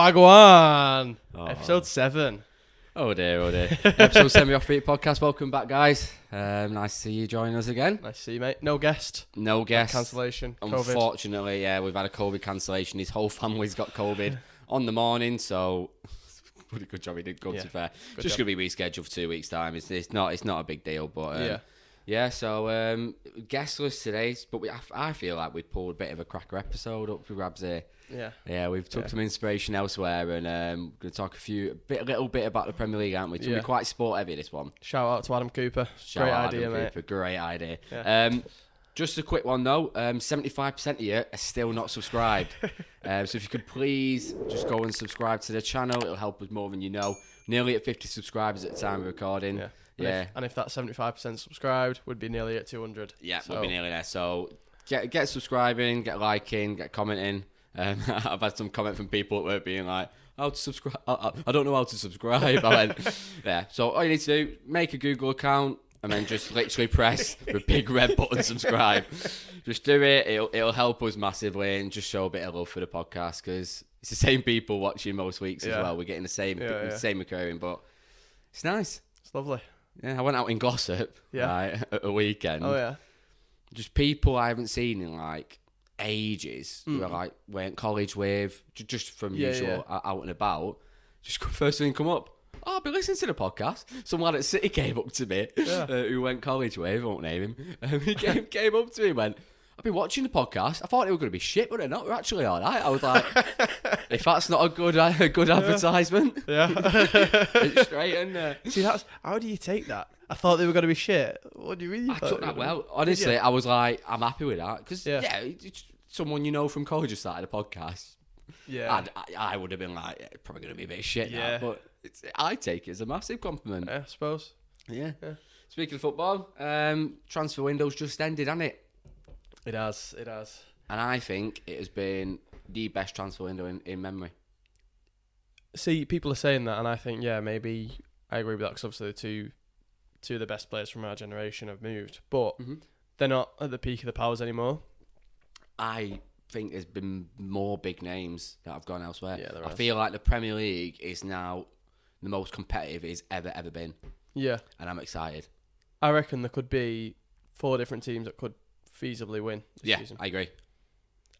Wagwan! Episode 7. Oh dear. Episode 7 of the Off Beat Podcast. Welcome back, guys. Nice to see you joining us again. Nice to see you, mate. No guest. Cancellation. Unfortunately, yeah, we've had a COVID cancellation. His whole family's got COVID on the morning, so pretty good job he did go to fair. Just going to be rescheduled for 2 weeks' time. It's not a big deal, but so guest list today, but I feel like we pulled a bit of a cracker episode up for grabs here. Yeah, we've took some inspiration elsewhere, and going to talk a little bit about the Premier League, aren't we? It's going to be quite sport heavy, this one. Shout out to Adam Cooper. Great idea, mate. Great idea. Yeah. Just a quick one though. 75% of you are still not subscribed. So if you could please just go and subscribe to the channel, it'll help us more than you know. Nearly at 50 subscribers at the time of recording. Yeah. And if that 75% subscribed, we'd be nearly at 200. Yeah, we'll be nearly there. So get subscribing, get liking, get commenting. I've had some comment from people at work being like, how to subscribe? I don't know how to subscribe. I went, yeah. So all you need to do, make a Google account and then just literally press the big red button, subscribe. Just do it. It'll help us massively and just show a bit of love for the podcast because it's the same people watching most weeks as well. We're getting the same occurring, but it's nice. It's lovely. Yeah, I went out in Glossop at a weekend. Oh yeah. Just people I haven't seen in like ages who I like went college with, just from usual out and about. Just first thing come up. Oh, I've been listening to the podcast. Some lad at City came up to me who went college with. I won't name him. He came up to me and went, I've been watching the podcast. I thought they were going to be shit, but they're not. They're actually all right. I was like, if that's not a good advertisement, it's straight in there. See, how do you take that? I thought they were going to be shit. What do you really? I took that well. Honestly, I was like, I'm happy with that because it's someone you know from college who started a podcast. Yeah, I would have been like, it's probably going to be a bit of shit now, but I take it as a massive compliment. Yeah, I suppose. Yeah. Speaking of football, transfer window's just ended, hasn't it? It has. And I think it has been the best transfer window in memory. See, people are saying that, and I think, maybe I agree with that because obviously the two of the best players from our generation have moved, but they're not at the peak of the powers anymore. I think there's been more big names that have gone elsewhere. Yeah, I feel like the Premier League is now the most competitive it's ever been. Yeah. And I'm excited. I reckon there could be 4 different teams that could feasibly win this season. I agree.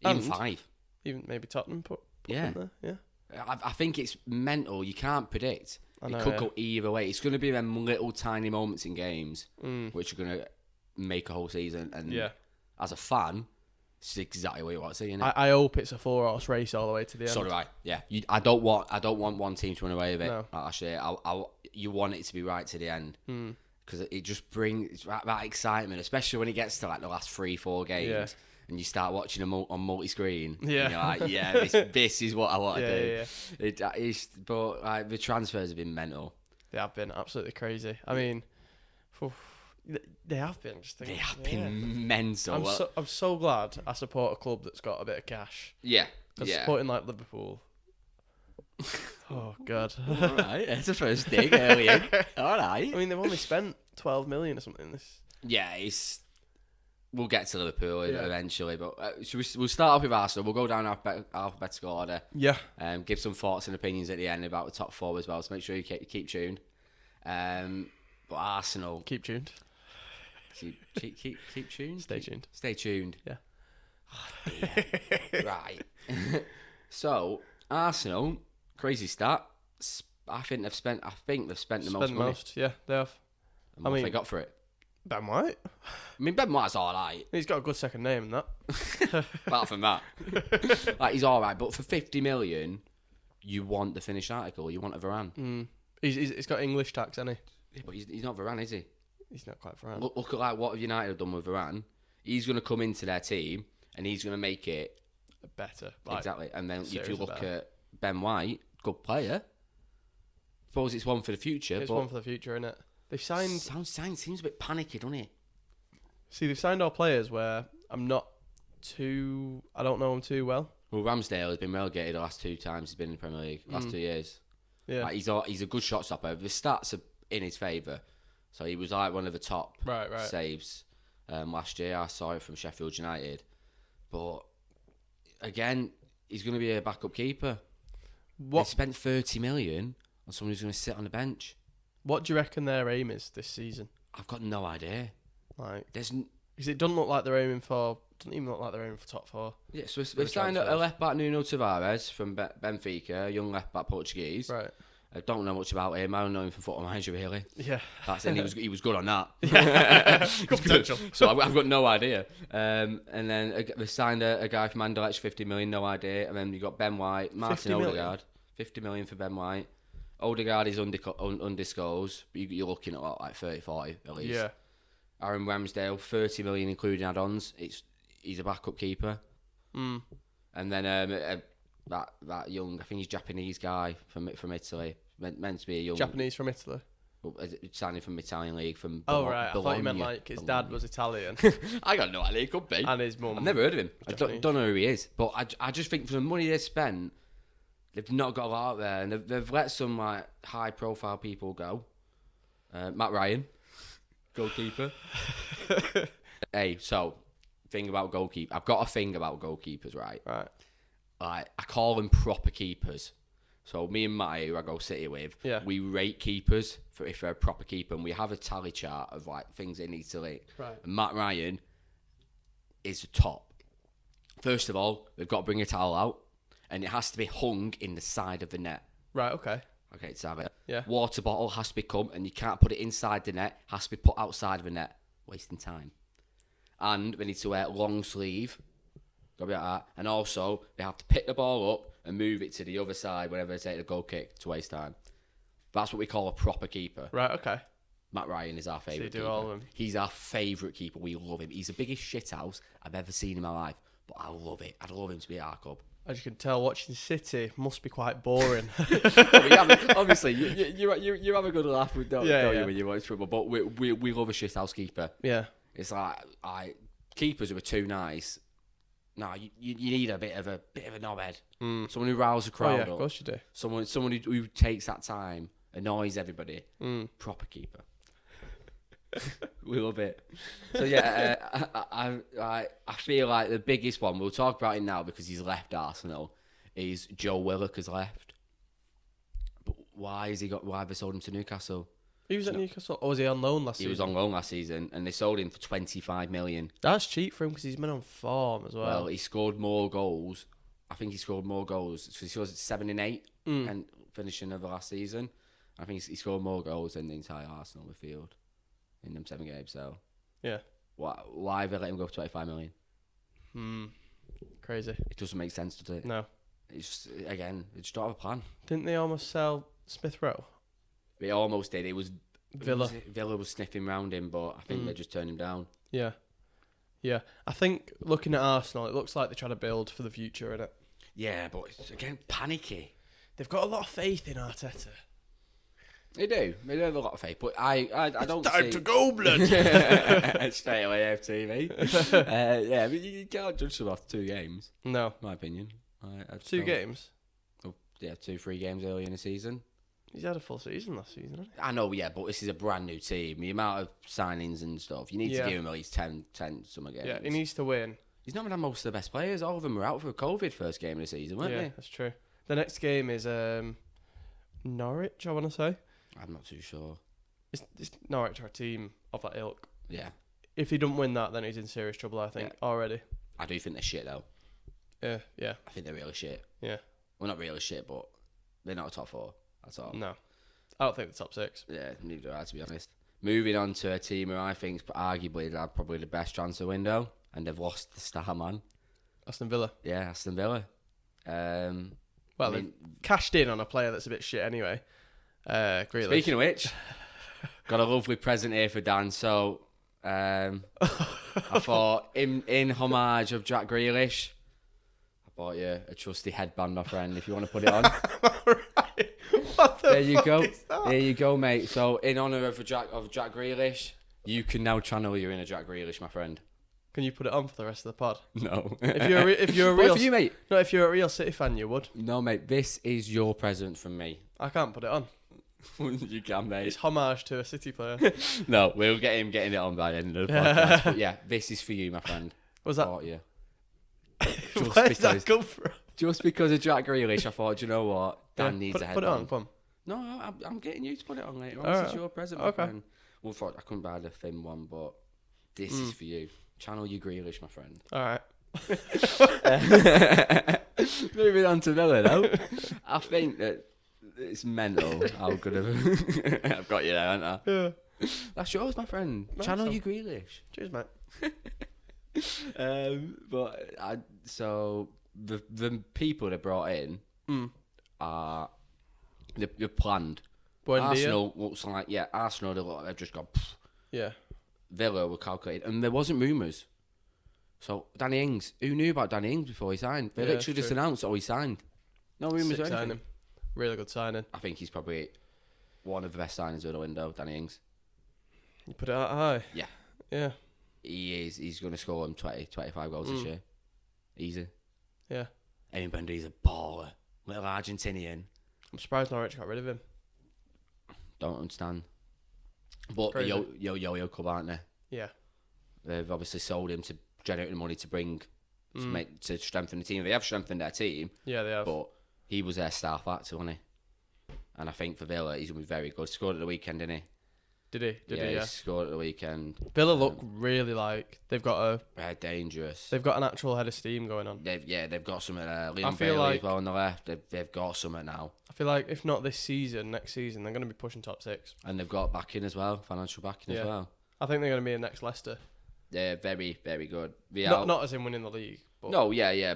Even 5. Even maybe Tottenham put in there. Yeah. I think it's mental. You can't predict. It could go either way. It's going to be them little tiny moments in games which are going to make a whole season. And as a fan, it's exactly what you want to see, isn't it? I hope it's a 4-horse race all the way to the end. So do I. Yeah. I don't want one team to run away with it. No. Like last year. You want it to be right to the end. Because it just brings that excitement, especially when it gets to like the last 3-4 games and you start watching them on multi-screen. Yeah. And you're like, this is what I want to do. But like, the transfers have been mental. They have been absolutely crazy. I mean, they have been. They have been mental. I'm so glad I support a club that's got a bit of cash. Yeah. Supporting like Liverpool. Oh God! All right, it's the first dig early in. All right. I mean, they've only spent 12 million or something. Yeah, we'll get to Liverpool eventually, but we'll start off with Arsenal. We'll go down alphabetical order. Yeah. Give some thoughts and opinions at the end about the top 4 as well. So make sure you keep tuned. But Arsenal, keep tuned. Keep tuned. Stay tuned. Stay tuned. Yeah. Oh, right. So Arsenal. Crazy stat. I think they've spent the most money. Yeah, they have. And what have they got for it? Ben White. I mean, Ben White's all right. He's got a good second name and that. Apart from that. Like, he's all right, but for 50 million, you want the finished article. You want a Varane. He's got English tax, hasn't he? Yeah, but he's not Varane, is he? He's not quite Varane. Look at like what United have done with Varane. He's going to come into their team and he's going to make it better. Exactly. And then if you look at Ben White, good player. Suppose it's one for the future. It's one for the future, isn't it? They've signed. Seems a bit panicky, doesn't it? See, they've signed all players where I don't know them too well. Well, Ramsdale has been relegated the last 2 times he's been in the Premier League. Last 2 years. Yeah. Like, he's a good shot stopper. The stats are in his favour. So he was like one of the top saves last year. I saw it from Sheffield United. But again, he's going to be a backup keeper. They spent 30 million on someone who's going to sit on the bench. What do you reckon their aim is this season? I've got no idea. Like, There's because it doesn't look like they're aiming for. Doesn't even look like they're aiming for top 4. yeah. So we've signed a left back, Nuno Tavares from Benfica, young left back Portuguese. Right. I don't know much about him. I don't know him from Football Manager really. Yeah. That's and he was good on that. Yeah. Good potential. So I've got no idea. And then we signed a guy from Anderlecht, 50 million, no idea. And then you got Ben White, Martin Odegaard, 50 million for Ben White. Odegaard is undisclosed, but you're looking at like 30, 40 at least. Yeah. Aaron Ramsdale, 30 million including add-ons. He's a backup keeper. Mm. And then that young, I think he's Japanese guy from Italy, meant to be a young Japanese from Italy. signing from Italian league from right. I thought you meant like his dad was Italian I got no idea. He could be. and his mum. I've never heard of him. I Japanese. don't know who he is. But I just think for the money they spent, they've not got a lot out there, and they've let some like high profile people go. Matt Ryan, goalkeeper. Hey, so thing about goalkeeper. I've got a thing about goalkeepers, right? Right. Like I call them proper keepers. So me and Matty, who I go City with, we rate keepers for if they're a proper keeper, and we have a tally chart of like things they need to like. Right. And Matt Ryan is the top. First of all, they've got to bring a towel out, and it has to be hung in the side of the net. Right. Okay. Okay, it's have it. Yeah. Water bottle has to be come, and you can't put it inside the net. Has to be put outside of the net, wasting time. And they need to wear long sleeve. Got to be like that. And also, they have to pick the ball up and move it to the other side whenever they take the goal kick to waste time. That's what we call a proper keeper. Right. Okay. Matt Ryan is our favourite So you do keeper. all of them. He's our favourite keeper. We love him. He's the biggest shithouse I've ever seen in my life. But I love it. I'd love him to be at our club. As you can tell, watching City must be quite boring. Obviously, you have a good laugh, don't you, when you watch football? But we love a shithouse keeper. Yeah. It's like keepers who are too nice. No, you need a bit of a knobhead. Someone who riles the crowd up. Of course you do. Someone who takes that time, annoys everybody. Proper keeper. We love it. So yeah, I feel like the biggest one, we'll talk about it now because he's left Arsenal, is Joe Willock has left. But why have they sold him to Newcastle? He was at Newcastle, or was he on loan last season? He was on loan last season, and they sold him for 25 million. That's cheap for him because he's been on form as well. Well, he scored more goals. I think he scored more goals. So he scored 7 and 8 and finishing of the last season. I think he scored more goals than the entire Arsenal midfield in them 7 games. So yeah, why have they let him go for 25 million? Crazy. It doesn't make sense, does it? No. It's just, again, they just don't have a plan. Didn't they almost sell Smith Rowe? They almost did. It was Villa. Villa was sniffing round him, but I think they just turned him down. Yeah. Yeah. I think looking at Arsenal, it looks like they're trying to build for the future, innit? Yeah, but it's, again, panicky. They've got a lot of faith in Arteta. They do. They do have a lot of faith, but I don't see... Time to go, blood! Straight away, FTV. Yeah, but you can't judge them after 2 games. No. In my opinion. I 2 games? Oh, yeah, 2-3 games early in the season. He's had a full season last season, hasn't he? I know, yeah, but this is a brand new team. The amount of signings and stuff, you need to give him at least 10 summer games. Yeah, he needs to win. He's not had most of the best players. All of them were out for a COVID first game of the season, weren't they? Yeah, that's true. The next game is Norwich, I want to say. I'm not too sure. It's Norwich are a team of that ilk. Yeah. If he doesn't win that, then he's in serious trouble, I think, already. I do think they're shit, though. Yeah. I think they're really shit. Yeah. Well, not really shit, but they're not a top 4. That's all. No. I don't think the top 6. Yeah, neither do I, to be honest. Moving on to a team who I think arguably had probably the best transfer window, and they've lost the star man. Aston Villa. Yeah, Aston Villa. They've cashed in on a player that's a bit shit anyway. Grealish. Speaking of which, got a lovely present here for Dan. So I thought, in homage of Jack Grealish, I bought you a trusty headband, my friend, if you want to put it on. Right. What the There you fuck go. is that? There you go, mate. So in honour of Jack Grealish, you can now channel your inner Jack Grealish, my friend. Can you put it on for the rest of the pod? No. If you're a What real for you, mate? No, if you're a real City fan, you would. No, mate. This is your present from me. I can't put it on. You can, mate. It's homage to a City player. No, we'll get him getting it on by the end of the podcast. But yeah, this is for you, my friend. Was that? Bought you. Where's that come from? Just because of Jack Grealish, I thought, you know what? Dan needs a Put it on, headband. come on. No, I'm getting you to put it on later on. All This right. is your present. Okay. My friend. Well, I couldn't buy the thin one, but this is for you. Channel your Grealish, my friend. All right. Moving on to Villa, though. I think that it's mental how good of I've got you there, haven't I? Yeah. That's yours, my friend. Nice Channel one. your Grealish. Cheers, mate. So the people they brought in are they're planned. Arsenal looks like Arsenal they've just gone. Pff. Yeah. Villa were calculated, and there wasn't rumours. So Danny Ings, who knew about Danny Ings before he signed? They literally just announced, he signed. No rumours or anything. Signing. Really good signing. I think he's probably one of the best signings of the window, Danny Ings. You put it out high. Yeah. Yeah. He is. He's going to score 20, 25 goals this year. Easy. Yeah. Evan Bundy's a baller. Little Argentinian. I'm surprised Norwich got rid of him. Don't understand. But Crazy. the yo-yo club, aren't they? Yeah. They've obviously sold him to generate the money to bring to strengthen the team. They have strengthened their team. Yeah, they have. But he was their star factor, wasn't he? And I think for Villa, he's going to be very good. Scored at the weekend, didn't he? Did he? He scored at the weekend. Villa look really like they've got They're dangerous. They've got an actual head of steam going on. They've got something there. Liam feel Bailey like- as well on the left. They've got something now. I feel like if not this season, next season they're going to be pushing top 6. And they've got backing as well, financial backing as well. I think they're going to be in next Leicester. They're very, very good. Not as in winning the league. But No,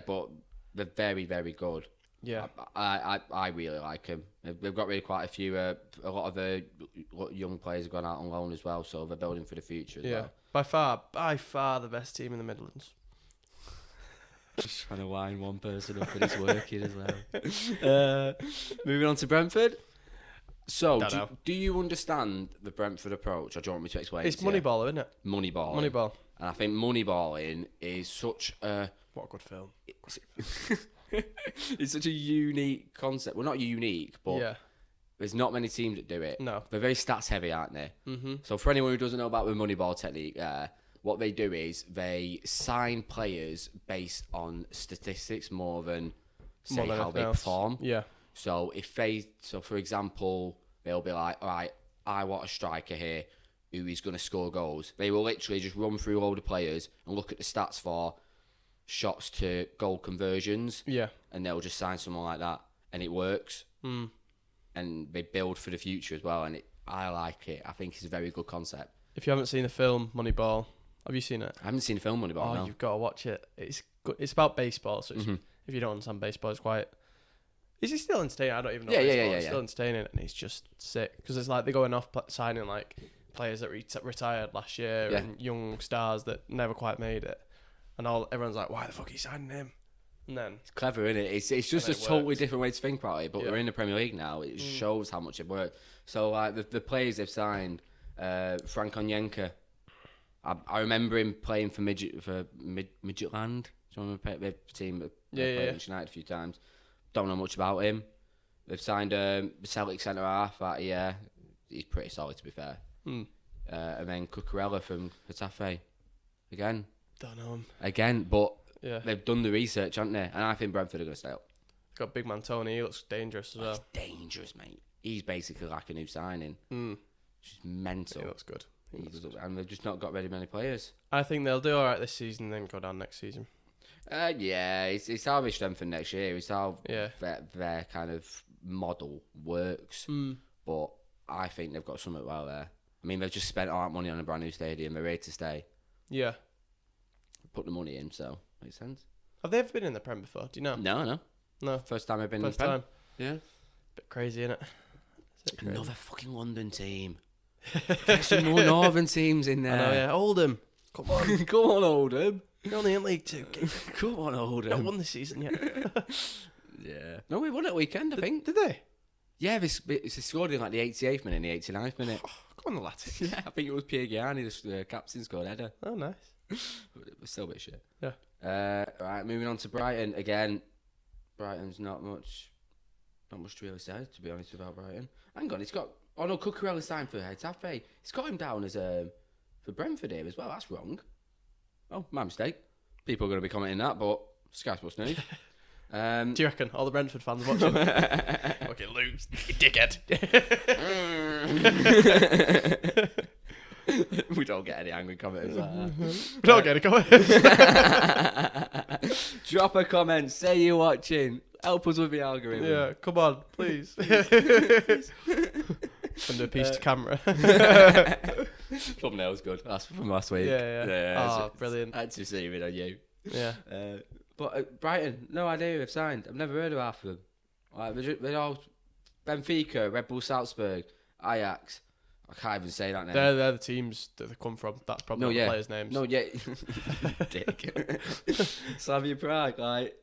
but they're very, very good. Yeah. I really like them. They've got really quite a few. A lot of the young players have gone out on loan as well, so they're building for the future as well. By far the best team in the Midlands. Just trying to wind one person up, but it's working as well. Moving on to Brentford. So, do you understand the Brentford approach, or do you want me to explain? It's Moneyball, isn't it? Moneyball. Moneyball. And I think Moneyballing is such a... What a good film. It's such a unique concept. Well, not unique, but there's not many teams that do it. No. They're very stats heavy, aren't they? Mm-hmm. So for anyone who doesn't know about the Moneyball technique, what they do is they sign players based on statistics more than say how they perform. Yeah. So for example, they'll be like, all right, I want a striker here who is going to score goals. They will literally just run through all the players and look at the stats for shots to goal conversions. Yeah. And they'll just sign someone like that, and it works. Mm. And they build for the future as well, and I like it. I think it's a very good concept. If you haven't seen the film Moneyball, have you seen it? I haven't seen the film Moneyball. No. You've got to watch it. It's good. It's about baseball, so it's, if you don't understand baseball, it's quite. Is it still entertaining? I don't even know. It's still entertaining, and it's just sick because it's like they're going off signing like players that retired last year and young stars that never quite made it, and everyone's like, why the fuck are you signing him? And then it's clever, isn't it? It's just a totally different way to think about it. But we're in the Premier League now. It shows how much it worked. So like the players they've signed, Frank Onyenka. I remember him playing for Midgetland. Do you remember the team that played against United a few times? Don't know much about him. They've signed Celtic centre half. He's pretty solid to be fair. And then Cucurella from Getafe. Again. Don't know him. Again, but they've done the research, haven't they? And I think Brentford are going to stay up. Got big man Tony. He looks dangerous as well. He's dangerous, mate. He's basically like a new signing. Just mental. He looks good. And they've just not got very many players. I think they'll do all right this season and then go down next season. It's how they strengthen next year. It's how their kind of model works. But I think they've got something well there. I mean, they've just spent all that money on a brand new stadium. They're ready to stay. Yeah. Put the money in, so makes sense. Have they ever been in the Prem before? Do you know? No. First time I've been in the Prem. Yeah. Bit crazy, innit? Another fucking London team. Get some more northern teams in there. I know, yeah. Oldham. Come on. Come on, Oldham. You're only in League 2. Come on, Oldham. Not won this season yet. Yeah. No, we won at weekend, I think. Did they? Yeah, they scored in like the 88th minute and the 89th minute. Go on, the Latics. Yeah, I think it was Piergiani, the captain, scored header. Oh, nice. But it was still a bit shit. Yeah. Right, moving on to Brighton. Again, Brighton's not much to really say, to be honest, about Brighton. Hang on, it's got... Oh, no, Cucurella signed for Getafe. It's got him down as for Brentford here as well. That's wrong. Oh, my mistake. People are going to be commenting that, but Sky Sports News. Do you reckon all the Brentford fans watching? Okay, lose, you dickhead. We don't get any angry comments like that. We don't get any comments. Drop a comment. Say you're watching. Help us with the algorithm. Yeah, come on, please. And do a piece to camera. Thumbnail's good. That's from last week. Yeah. Oh, brilliant. I had to see it on you. Yeah. But Brighton, no idea who they've signed. I've never heard of half of them. Like, they're all Benfica, Red Bull Salzburg, Ajax. I can't even say that name. They're the teams that they come from. That's probably the players' names. No, yeah. Dick. Slavia Prague, like,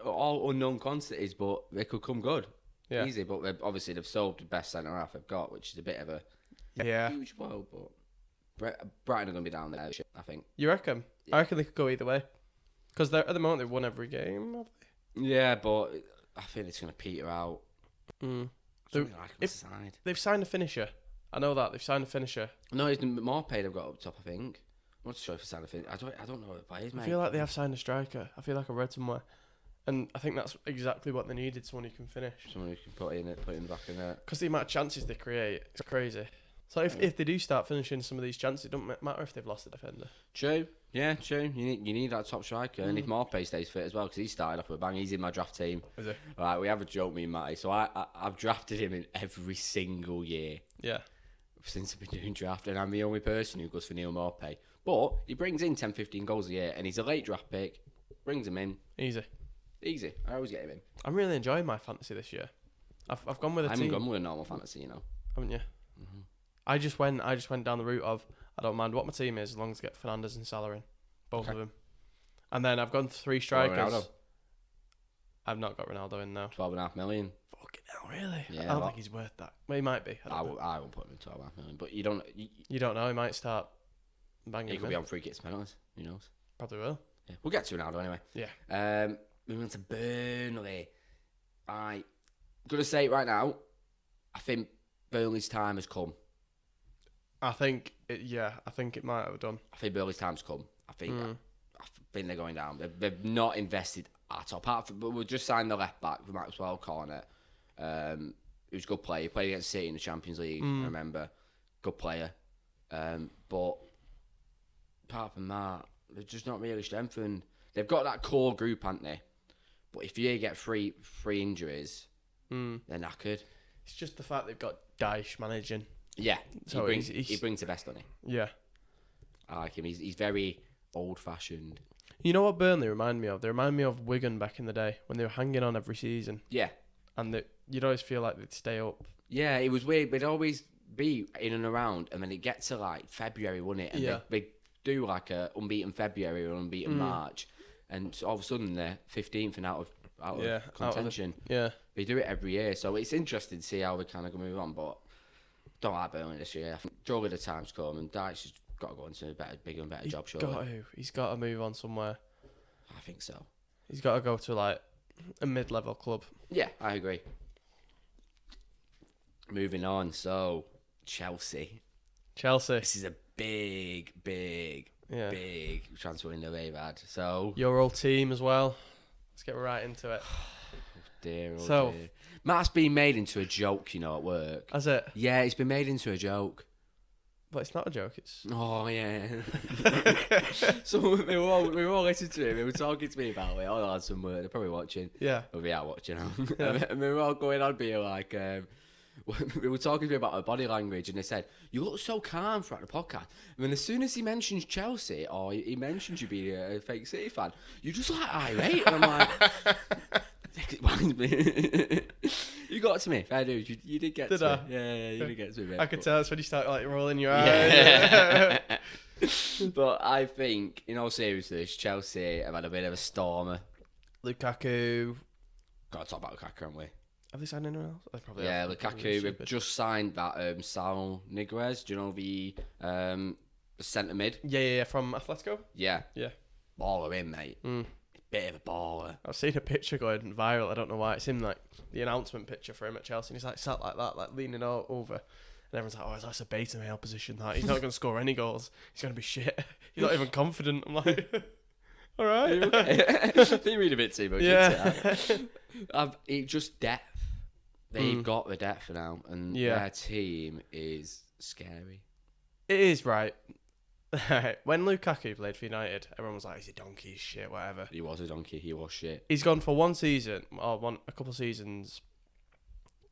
all unknown quantities, but they could come good. Yeah. Easy, but they've sold the best centre half they've got, which is a bit of a huge blow. But Brighton are going to be down there, I think. You reckon? Yeah. I reckon they could go either way. Because at the moment they've won every game, have they? Yeah, but I think it's going to peter out. They've signed a finisher. I know that they've signed a finisher. No, it's more pay they've got up top. I think. I'm not sure if they signed a finisher. I don't know what the players. I feel like they have signed a striker. I feel like I read somewhere, and I think that's exactly what they needed. Someone who can finish. Someone who can put in the back in there. Because the amount of chances they create, it's crazy. So if they do start finishing some of these chances, it doesn't matter if they've lost a defender. True. Yeah, true. You need that top striker, and if Morpay stays fit as well, because he started off with a bang. He's in my draft team. Is he? All right, we have a joke, me and Matty. So I've drafted him in every single year. Yeah. Since I've been doing draft, and I'm the only person who goes for Neil Morpay. But he brings in 10-15 goals a year, and he's a late draft pick. Brings him in. Easy. I always get him in. I'm really enjoying my fantasy this year. I've gone with a team. I haven't gone with a normal fantasy, Haven't you? Mm-hmm. I just went down the route of I don't mind what my team is as long as I get Fernandes and Salah in, both of them. And then I've gone 3 strikers. I've not got Ronaldo in now. 12.5 million. Fucking hell, really? Yeah, I don't think he's worth that. Well, he might be. I will put him in 12.5 million, but you don't. You don't know. He might start banging. He could be on free kicks penalties. Who knows? Probably will. Yeah, we'll get to Ronaldo anyway. Yeah. Moving on to Burnley. I'm gonna say it right now. I think Burnley's time has come. I think it might have done. I think Burnley's time's come. I think they're going down. They've not invested at all. But we've just signed the left back for Maxwell Cornet. Who's a good player. He played against City in the Champions League. I remember, good player. But apart from that, they're just not really strengthened. They've got that core group, haven't they? But if you get three injuries, they're knackered. It's just the fact they've got Dyche managing. Yeah, so he brings the best on it. Yeah, I like him. He's very old-fashioned. You know what Burnley remind me of? They remind me of Wigan back in the day when they were hanging on every season. Yeah, and you'd always feel like they'd stay up. Yeah, it was weird. They'd always be in and around, and then it gets to like February, wouldn't it? And they do like a unbeaten February or unbeaten March, and all of a sudden they're 15th and out of contention. They do it every year, so it's interesting to see how they kind of move on. But don't like Burnley this year. I think surely the time's come, and Dyche has got to go into a bigger and better job. Surely he's got to move on somewhere. I think so. He's got to go to like a mid-level club. Yeah, I agree. Moving on, so Chelsea. This is a big transfer window they've had. So your old team as well. Let's get right into it. Dear. Matt's been made into a joke, at work. Has it? Yeah, it's been made into a joke. But it's not a joke. It's. Oh yeah. So we were all listening to him. They were talking to me about it. Oh, lads, some they're probably watching. Yeah. Well, we are watching. And we were all going on being like. We were talking to me about her body language, and they said, "You look so calm throughout the podcast." And then as soon as he mentions Chelsea or he mentions you being a fake City fan, you just like irate. And I'm like, you got to me, fair dude. You did get to me. Yeah, you did get to me. I could tell that's when you start like rolling your eyes. Yeah. But I think, in all seriousness, Chelsea have had a bit of a stormer. Lukaku. Got to talk about Lukaku, haven't we? Have they signed anyone else? They probably have. Lukaku. We've just signed that Sal Niguez. Do you know the centre mid? Yeah, from Atletico? Yeah. Yeah. Baller in, mate. Bit of a baller. I've seen a picture going viral. I don't know why. It's him, like, the announcement picture for him at Chelsea. And he's, like, sat like that, like, leaning over. And everyone's like, oh, that's a beta male position. That He's not going to score any goals. He's going to be shit. He's not even confident. I'm like... All right. Okay? I think you read a bit too much. Yeah. It's just depth. They've got the depth now, and their team is scary. It is, right. When Lukaku played for United, everyone was like, he's a donkey, shit, whatever. He was a donkey. He was shit. He's gone for one season, or a couple of seasons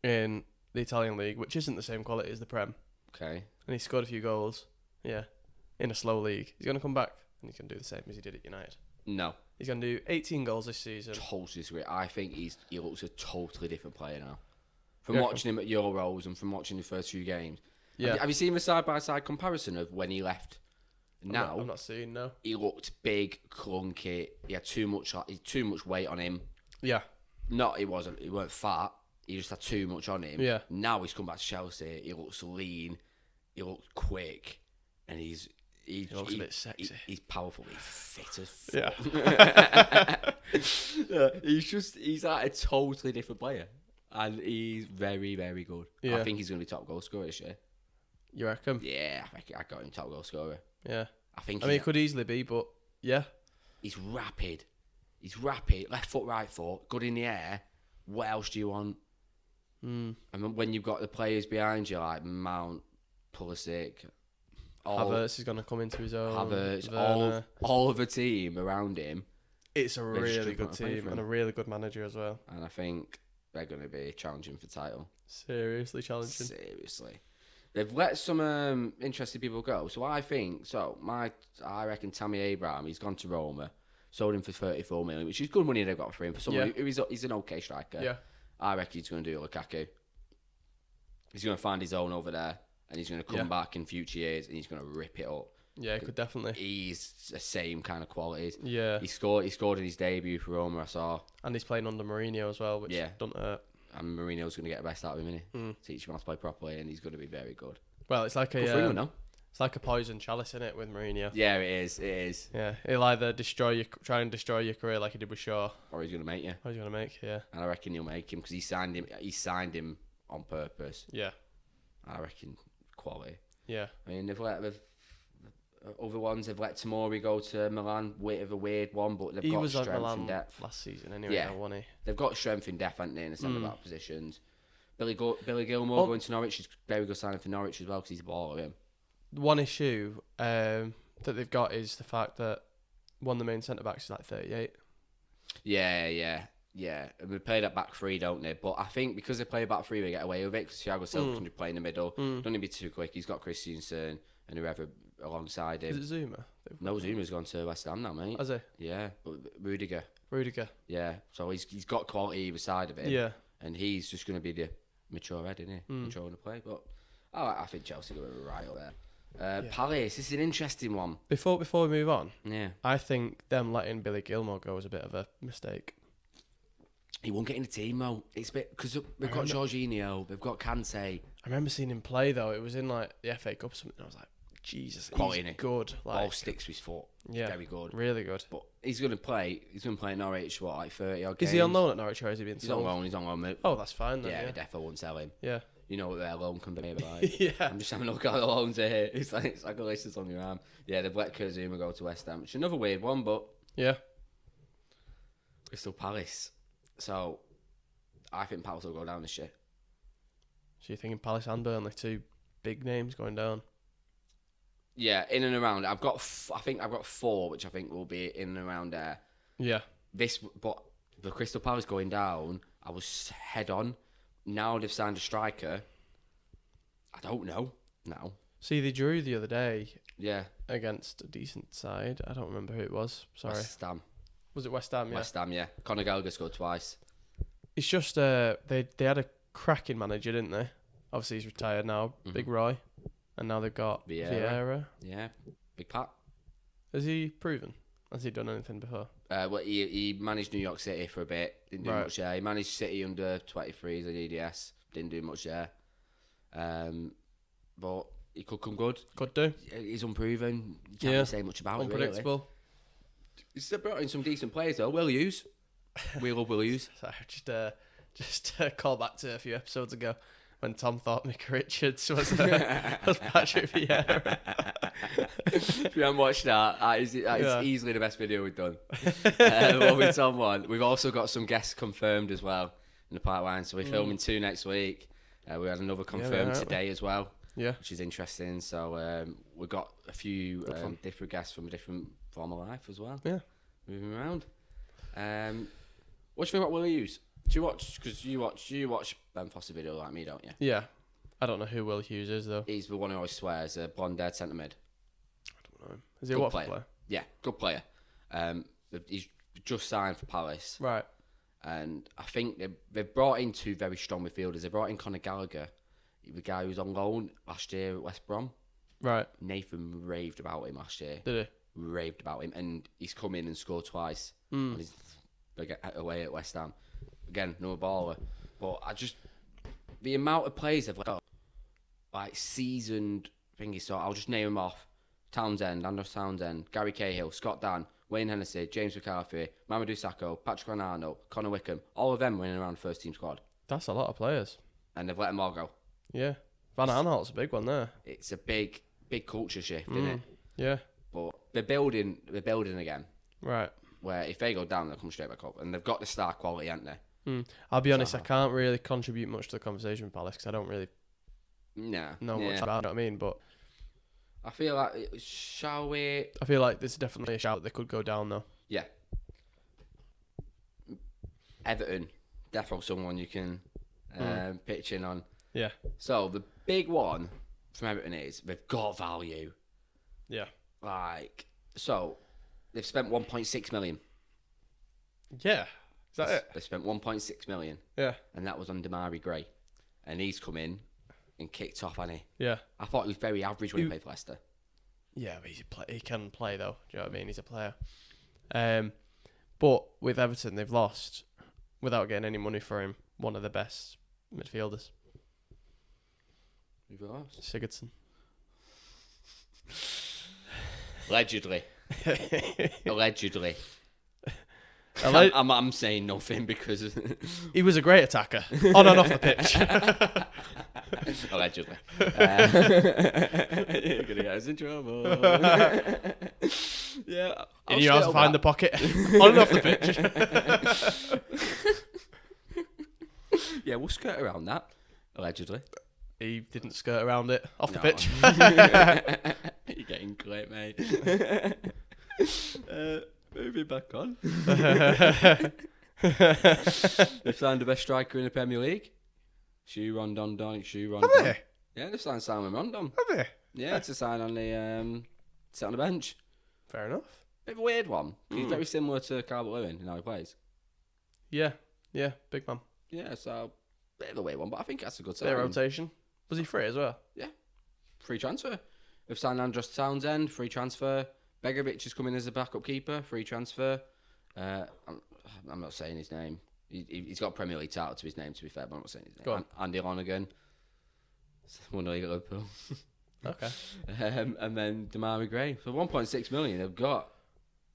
in the Italian league, which isn't the same quality as the Prem. Okay. And he scored a few goals. Yeah. In a slow league. He's going to come back and he's going to do the same as he did at United. No. He's going to do 18 goals this season. Totally disagree. I think he looks a totally different player now. From watching him at Euros and from watching the first few games. Yeah. Have you seen the side-by-side comparison of when he left? Now, I'm not seeing, no. He looked big, clunky. He had too much weight on him. Yeah. He weren't fat. He just had too much on him. Yeah. Now he's come back to Chelsea. He looks lean. He looks quick. And he looks a bit sexy. He's powerful. He's fit as fuck. Yeah. He's like a totally different player. And he's very, very good. Yeah. I think he's going to be top goal scorer this year. You reckon? Yeah, I got him top goal scorer. Yeah. I mean, it could easily be, but yeah. He's rapid. Left foot, right foot. Good in the air. What else do you want? And when you've got the players behind you like Mount, Pulisic, Havertz is going to come into his own. Havertz, all of the team around him. It's a really good team and a really good manager as well. And I think they're going to be challenging for the title. Seriously challenging. Seriously. They've let some interesting people go. So I reckon Tammy Abraham, he's gone to Roma, sold him for 34 million, which is good money they've got for him. For someone who he's an okay striker. Yeah. I reckon he's going to do Lukaku. He's going to find his own over there, and he's going to come back in future years, and he's going to rip it up. Yeah, he could definitely. He's the same kind of qualities. Yeah. He scored in his debut for Roma, I saw. And he's playing under Mourinho as well, which doesn't hurt. And Mourinho's going to get the best out of him, isn't he? Teach him how to play properly, and he's going to be very good. Well, it's like it's like a poison chalice, isn't it, with Mourinho? Yeah, it is. Yeah, he'll either try and destroy your career like he did with Shaw, or he's going to make you. Yeah. And I reckon he'll make him because he signed him on purpose. Yeah. I reckon quality. Yeah. I mean, they've let Tomori go to Milan. Bit of a weird one, but they've got strength and depth. Last season, anyway, wasn't he? They've got strength and depth, haven't they, in the centre back positions. Billy Gilmore going to Norwich is very good signing for Norwich as well because he's a baller. Him. One issue that they've got is the fact that one of the main centre backs is like 38. Yeah. And they play that back three, don't they? But I think because they play back three, they get away with it because Thiago Silva can play in the middle. Don't need to be too quick. He's got Christensen and whoever alongside him. Is it Zuma? No, Zuma's gone to West Ham now, mate. Has he? Yeah, but Rudiger. Yeah, so he's got quality either side of him. Yeah. And he's just going to be the mature head, isn't he? Mature in the play. But I think Chelsea are right up there. Palace, this is an interesting one. Before we move on, I think them letting Billy Gilmore go was a bit of a mistake. He won't get in the team though. It's a bit because we've got Jorginho, we've got Kante. I remember seeing him play though. It was in like the FA Cup or something. I was like, Jesus, quality, he's good. Like, ball sticks to his foot. Yeah, very good, really good. But he's going to play. He's going to play at Norwich. What, like 30 odd games? Is he on loan at Norwich or is he being sold? He's on loan. Mate. Oh, that's fine then. Yeah, they definitely won't sell him. Yeah. You know what their loan can be like. Yeah. I'm just having a look at the loans here. It's like a list that's on your arm. Yeah, they've let Kazuma go to West Ham. Which is another weird one, but yeah. Crystal Palace. So I think Palace will go down this year. So you're thinking Palace and Burnley, two big names going down? Yeah, in and around. I think I've got four, which I think will be in and around there. Yeah. But the Crystal Palace going down, I was head on. Now they've signed a striker. I don't know now. See, they drew the other day. Yeah. Against a decent side. I don't remember who it was. Sorry. West Ham. Was it West Ham? Yeah. West Ham, yeah. Conor Gallagher scored twice. It's just they had a cracking manager, didn't they? Obviously he's retired now, Big Roy, and now they've got Vieira. Yeah, Big Pat. Has he proven? Has he done anything before? Well, he managed New York City for a bit. Didn't do much there. He managed City under 23s at EDS. Didn't do much there. But he could come good. Could do. He's unproven. You can't really say much about it, unpredictable. Really. He's still brought in some decent players though. Will use. We love Will use. Sorry, just call back to a few episodes ago. when Tom thought Micah Richards was Patrick Vieira. If you haven't watched that is easily the best video we've done. What we Tom one. We've also got some guests confirmed as well in the pipeline. So we're filming 2 next week. We had another confirmed today as well. Yeah, which is interesting. So we've got a few different guests from a different form of life as well. Yeah, moving around. What do you think about Will Hughes? Do you watch? Because you watch Ben Foster video like me, don't you? Yeah, I don't know who Will Hughes is though. He's the one who always swears, a blonde-haired centre mid. I don't know. Is he a Watford player? Yeah, good player. He's just signed for Palace. Right. And I think they've brought in 2 very strong midfielders. They brought in Conor Gallagher, the guy who was on loan last year at West Brom. Right. Nathan raved about him last year. Did he? Raved about him, and he's come in and scored twice on his away at West Ham. Again, no baller, but the amount of players they've got, like seasoned thingy. So I'll just name them off: Townsend, Andros Townsend, Gary Cahill, Scott Dan, Wayne Hennessy, James McCarthy, Mamadou Sakho, Patrick Ronaldo, Connor Wickham. All of them running around the first team squad. That's a lot of players. And they've let them all go. Yeah, Van Aanholt's a big one there. It's a big culture shift, isn't it? Yeah. But they're building again. Right. Where if they go down, they'll come straight back up. And they've got the star quality, haven't they? I'll be honest, I can't really contribute much to the conversation with Palace because I don't really know much about it, you know what I mean? But I feel like, shall we... I feel like there's definitely a shout they could go down, though. Yeah. Everton, definitely someone you can pitch in on. Yeah. So, the big one from Everton is they've got value. Yeah. So, they've spent 1.6 million. Yeah. Is that it? They spent 1.6 million. Yeah. And that was on Damari Gray. And he's come in and kicked off, hasn't he? Yeah. I thought he was very average when he played for Leicester. Yeah, but he can play, though. Do you know what I mean? He's a player. But with Everton, they've lost, without getting any money for him, one of the best midfielders. Who've lost? Sigurdsson. Allegedly. I'm saying nothing because he was a great attacker on and off the pitch. Allegedly. You're gonna get us in trouble. Yeah, and you have to find the pocket on and off the pitch. Yeah, we'll skirt around that. Allegedly. He didn't skirt around it off the pitch. You're getting great, mate. Moving back on. They've signed the best striker in the Premier League. Rondon. Have they? Yeah, they've signed Simon Rondon. Have they? Yeah, to sign on the sit on the bench. Fair enough. Bit of a weird one. He's very similar to Calvert-Lewin in how he plays. Yeah, big man. Yeah, so bit of a weird one, but I think that's a good sign. Bit of rotation. Was he free as well? Yeah, free transfer. We've signed Andros Townsend, free transfer. Begovic is coming as a backup keeper, free transfer. I'm not saying his name. He's got a Premier League title to his name, to be fair, but I'm not saying his name. Go on. Andy Lonergan. Won the league at Liverpool. Okay. And then Damari Gray. For 1.6 million, they've got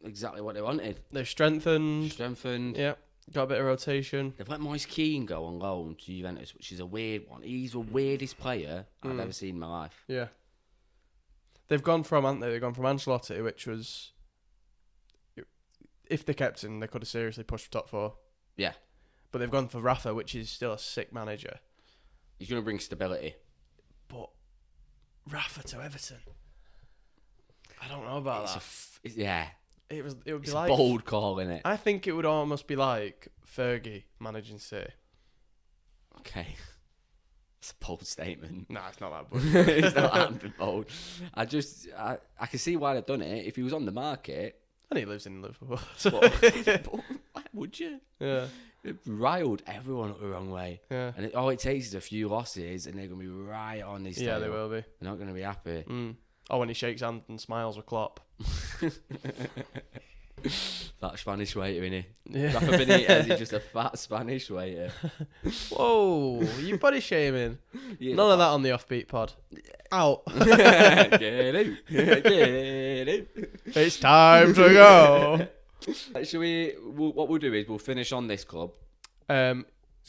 exactly what they wanted. They've strengthened. Yeah. Got a bit of rotation. They've let Moise Keane go on loan to Juventus, which is a weird one. He's the weirdest player I've ever seen in my life. Yeah. They've gone from Ancelotti, which was, if they kept him, they could have seriously pushed for top 4. Yeah. But they've gone for Rafa, which is still a sick manager. He's going to bring stability. But Rafa to Everton, I don't know about that. Yeah. It would be it's like a bold call, isn't it? I think it would almost be like Fergie managing City. Okay. It's a bold statement. Nah, it's not that bold. It's not that bold. I can see why they've done it. If he was on the market... And he lives in Liverpool. But why would you? Yeah. It riled everyone up the wrong way. Yeah. And all it takes is a few losses and they're going to be right on his tail. Yeah, they will be. They're not going to be happy. Oh, when he shakes hands and smiles with Klopp. That Spanish waiter, innit? Yeah. Rafa Benitez is just a fat Spanish waiter. Whoa, you body shaming. None of that on the Offbeat pod. Out. Get out. Get out. It's time to go. What we'll do is we'll finish on this club.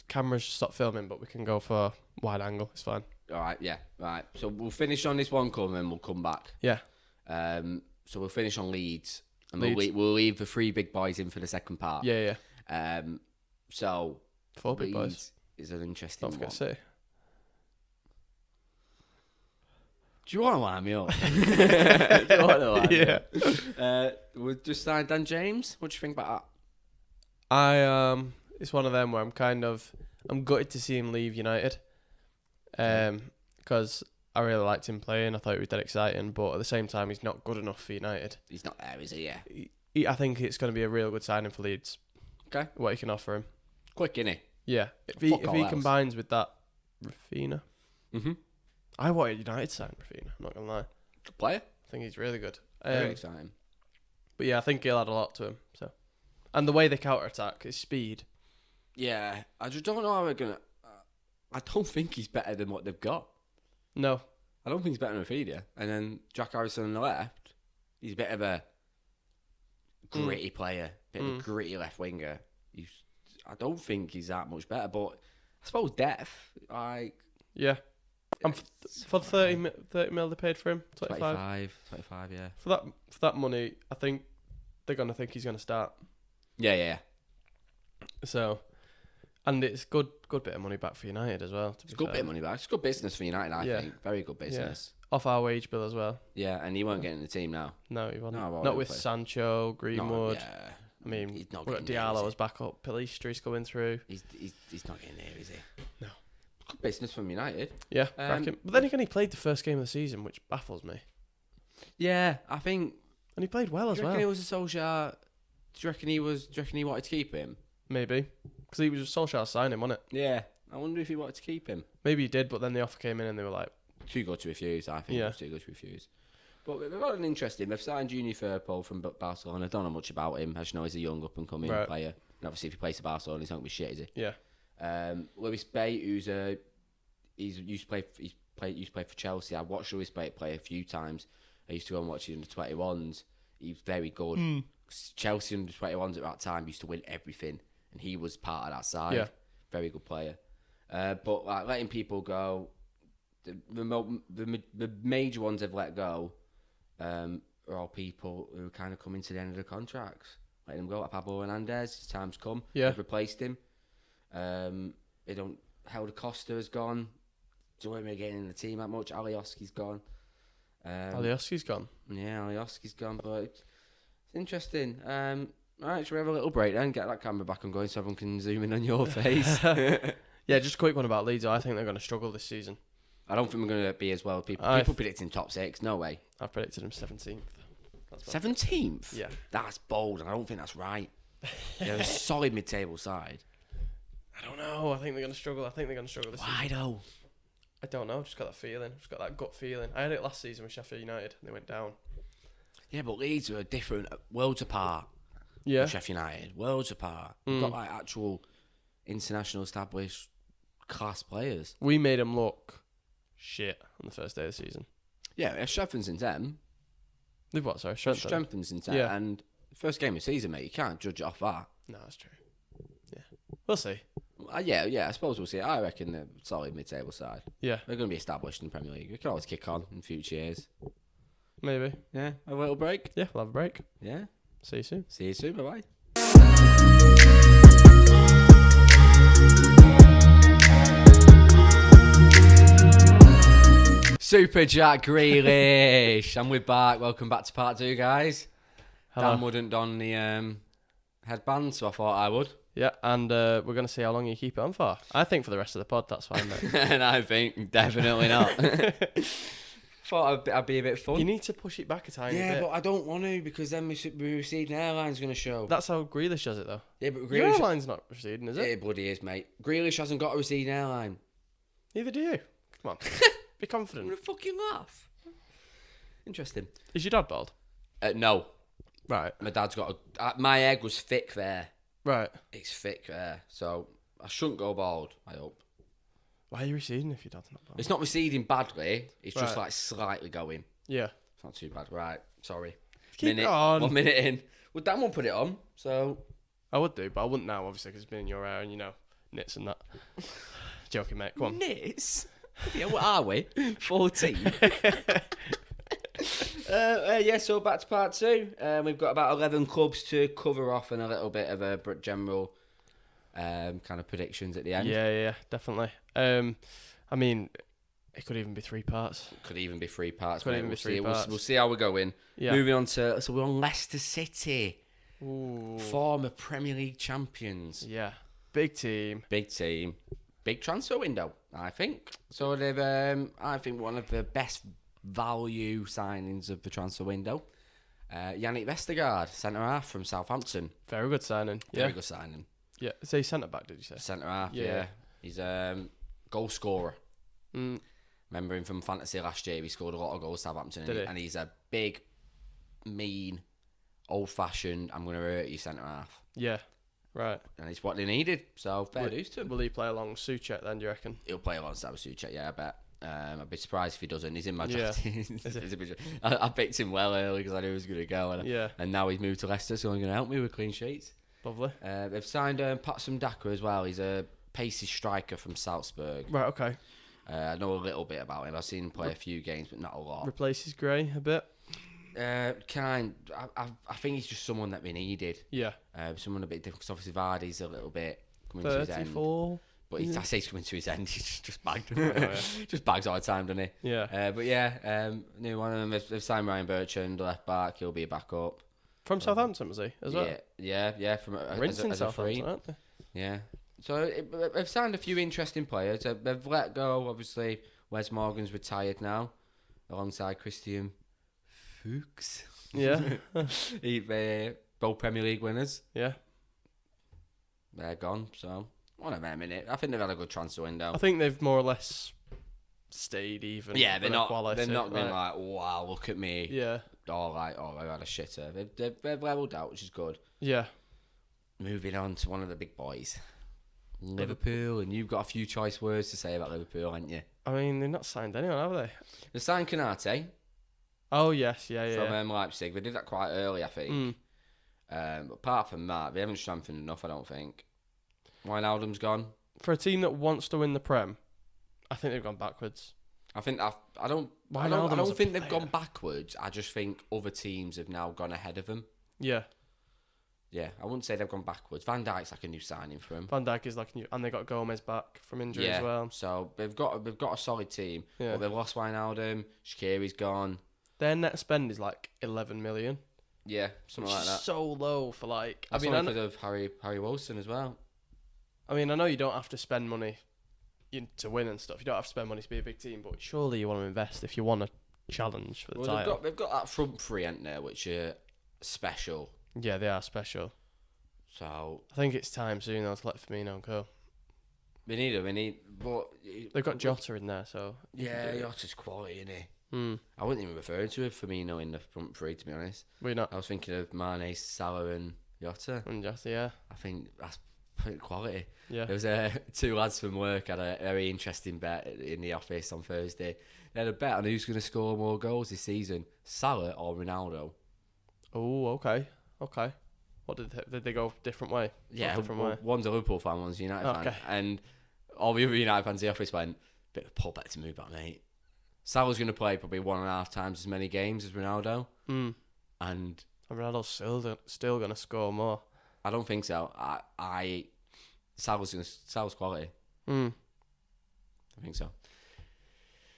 cameras stop filming, but we can go for wide angle. It's fine. All right, yeah, right. So we'll finish on this one call and then we'll come back. Yeah. So we'll finish on Leeds. And Leeds. we'll leave the 3 big boys in for the second part. Yeah. So 4 big boys is an interesting one. one. City. Do you want to line me up? Do you want to line me up? We've just signed Dan James. What do you think about that? It's one of them where I'm gutted to see him leave United. Because I really liked him playing. I thought he was dead exciting, but at the same time, he's not good enough for United. He's not there, is he? Yeah. I think it's going to be a real good signing for Leeds. Okay. What he can offer him. Quick, innit? Yeah. If he combines with that Rafinha. Mm-hmm. I wanted United to sign Rafinha, I'm not going to lie. Good player. I think he's really good. Very exciting. But yeah, I think he'll add a lot to him. So, and the way they counter-attack, his speed. Yeah. I just don't know how we're going to... I don't think he's better than what they've got. No. I don't think he's better than Rafinha. And then Jack Harrison on the left, he's a bit of a gritty player, bit of a gritty left winger. I don't think he's that much better, but I suppose depth, like... Yeah. For 30 mil they paid for him, 25, yeah. For that money, I think they're going to think he's going to start. Yeah. So, and it's good bit of money back for United as well. It's a good bit of money back. It's good business for United, I think. Very good business. Yeah. Off our wage bill as well. Yeah, and he won't get in the team now. No, he won't. Not with Sancho, Greenwood. Yeah. I mean, he's not we've got Diallo as backup. Pellistri's going through. He's not getting there, is he? No. Good business from United. Yeah, cracking. But then again, he played the first game of the season, which baffles me. Yeah, I think. And he played well as well. Do you reckon it was a Solskjaer? Do you reckon he wanted to keep him? Maybe. Because he was Solskjaer signing, wasn't it? Yeah. I wonder if he wanted to keep him. Maybe he did, but then the offer came in and they were like... Too good to refuse, I think. Yeah. It was too good to refuse. But they've got an interesting... They've signed Junior Firpo from Barcelona. I don't know much about him. I just know he's a young up-and-coming player. And obviously, if he plays for Barcelona, he's not going to be shit, is he? Yeah. Lewis Bate, who's used to play for Chelsea. I watched Lewis Bate play a few times. I used to go and watch the under-21s. He's very good. Chelsea under-21s at that time used to win everything. And he was part of that side. Yeah. Very good player. But like letting people go, the major ones they've let go are all people who are kind of coming to the end of the contracts. Letting them go, like Pablo Hernandez, his time's come. Yeah. They've replaced him. Helder Costa has gone. Don't really getting in the team that much. Alioski's gone. Alioski's gone? Yeah, Alioski's gone, but it's interesting. Alright, shall we have a little break then? Get that camera back and going so everyone can zoom in on your face. Yeah, just a quick one about Leeds. I think they're going to struggle this season. I don't think we're going to be as well. People predicting top 6. No way. I've predicted them 17th. 17th? Yeah. That's bold, and I don't think that's right. They're a solid mid-table side. I don't know. I think they're going to struggle. This season. Why though? I don't know. I've just got that feeling. Just got that gut feeling. I had it last season with Sheffield United, and they went down. Yeah, but Leeds are different, worlds apart. Yeah. Sheffield United, worlds apart. We've got like actual international established class players. We made them look shit on the first day of the season. Yeah, it strengthens in them. They've what, sorry? Strengthens in them. Yeah. And first game of the season, mate, you can't judge it off that. No, that's true. Yeah. We'll see. Yeah, I suppose we'll see. I reckon they're solid mid-table side. Yeah. They're going to be established in the Premier League. We can always kick on in future years. Maybe. Yeah, a little break. Yeah, we'll have a break. Yeah. See you soon. See you soon. Bye-bye. Super Jack Grealish. And we're back. Welcome back to part 2, guys. Hello. Dan wouldn't don the headband, so I thought I would. Yeah, and we're going to see how long you keep it on for. I think for the rest of the pod, that's fine, mate. And I think definitely not. Thought I'd be a bit fun. You need to push it back a tiny bit. Yeah, but I don't want to because then my receding airline's going to show. That's how Grealish does it, though. Yeah, but Grealish... Your airline's not receding, is it? It bloody is, mate. Grealish hasn't got a receding airline. Neither do you. Come on. Be confident. I'm going to fucking laugh. Interesting. Is your dad bald? No. Right. My dad's got my egg was thick there. Right. It's thick there. So I shouldn't go bald, I hope. Why are you receding if your dad's not bald? It's not receding badly. It's just like slightly going. Yeah. It's not too bad. Right. Sorry. Keep it on. 1 minute in. Well, Dan won't put it on, so... I would do, but I wouldn't now, obviously, because it's been in your hair and, Nits and that. Joking, mate. Come on. Nits? Yeah, what are we? 14? So back to part 2. We've got about 11 clubs to cover off and a little bit of a general kind of predictions at the end. Yeah, definitely. I mean, it could even be 3 parts. Could even be 3 parts. Could even be 3 parts. We'll see how we're going. Yeah. Moving on to, so we're on Leicester City. Ooh. Former Premier League champions. Yeah. Big team. Big team. Big transfer window, I think. So they've, I think, one of the best value signings of the transfer window. Yannick Vestergaard, centre-half from Southampton. Very good signing. Very good signing. Yeah. Is he centre-back, did you say? Centre-half, yeah. He's goal scorer. Mm. Remember him from fantasy last year. He scored a lot of goals for Southampton. And he's a big, mean, old-fashioned, I'm going to hurt you centre-half. Yeah. Right. And it's what they needed. So fair dues to him. Will he play along Souček then, do you reckon? He'll play alongside with Souček, yeah, I bet. I'd be surprised if he doesn't. He's in my draft. I picked him well early because I knew he was going to go. And now he's moved to Leicester, so he's going to help me with clean sheets. Lovely. They've signed Patson Daka as well. He's a pacey striker from Salzburg. Right, okay. I know a little bit about him. I've seen him play a few games, but not a lot. Replaces Gray a bit? I think he's just someone that we needed. Yeah. Someone a bit different, because obviously Vardy's a little bit coming to his end. 34? But I say he's coming to his end. He's just bagged. Just bags all the time, doesn't he? Yeah. But yeah, new one of them. They've signed Ryan Bertrand, left back. He'll be a backup. From Southampton, was he, as well? Yeah. From Rinsing as a free. Southampton, aren't they? Yeah. So they've signed a few interesting players. They've let go, obviously, Wes Morgan's retired now, alongside Christian Fuchs. Yeah. Both Premier League winners. Yeah. They're gone, so one of them in it. I think they've had a good transfer window. I think they've more or less stayed even. Yeah, they're not. Quality, They're not been like, wow, look at me. Yeah. Or like, oh, I had a shitter. They've leveled out, which is good. Yeah. Moving on to one of the big boys, Liverpool, and you've got a few choice words to say about Liverpool, haven't you? I mean, they've not signed anyone, have they? They signed Konate. Oh yes, yeah. From Leipzig. They did that quite early, I think. But apart from that, they haven't strengthened enough, I don't think. Wijnaldum's gone. For a team that wants to win the Prem, I think they've gone backwards. I don't think they've gone backwards. I just think other teams have now gone ahead of them. Yeah. Yeah, I wouldn't say they've gone backwards. Van Dijk's like a new signing for them. Van Dijk is like a new, and they got Gomez back from injury as well. So they've got a solid team. Yeah. But they've lost Wijnaldum. Shaqiri's gone. Their net spend is like 11 million. Yeah, something like that. So low for like. That's because of Harry Wilson as well. I mean, I know you don't have to spend money to win and stuff. You don't have to spend money to be a big team, but surely you want to invest if you want a challenge for the title. They've got that front three, ain't there, which are special. Yeah, they are special. So I think it's time soon though to let Firmino go. We need him. But they've got Jota in there, so yeah, Jota's quality, isn't he? I wouldn't even refer to Firmino in the front three, to be honest. Were you not? I was thinking of Mane, Salah, and Jota. Yeah. I think that's pretty quality. Yeah. There was two lads from work had a very interesting bet in the office on Thursday. They had a bet on who's going to score more goals this season, Salah or Ronaldo. Oh, okay. What did they go different way? Yeah, different way. One's a Liverpool fan, one's a United fan, and all the other United fans in the office went, bit of a pull back to move back, mate. Salah's going to play probably 1.5 times as many games as Ronaldo, and Ronaldo's still going to score more. I don't think so. Salah's quality. I think so.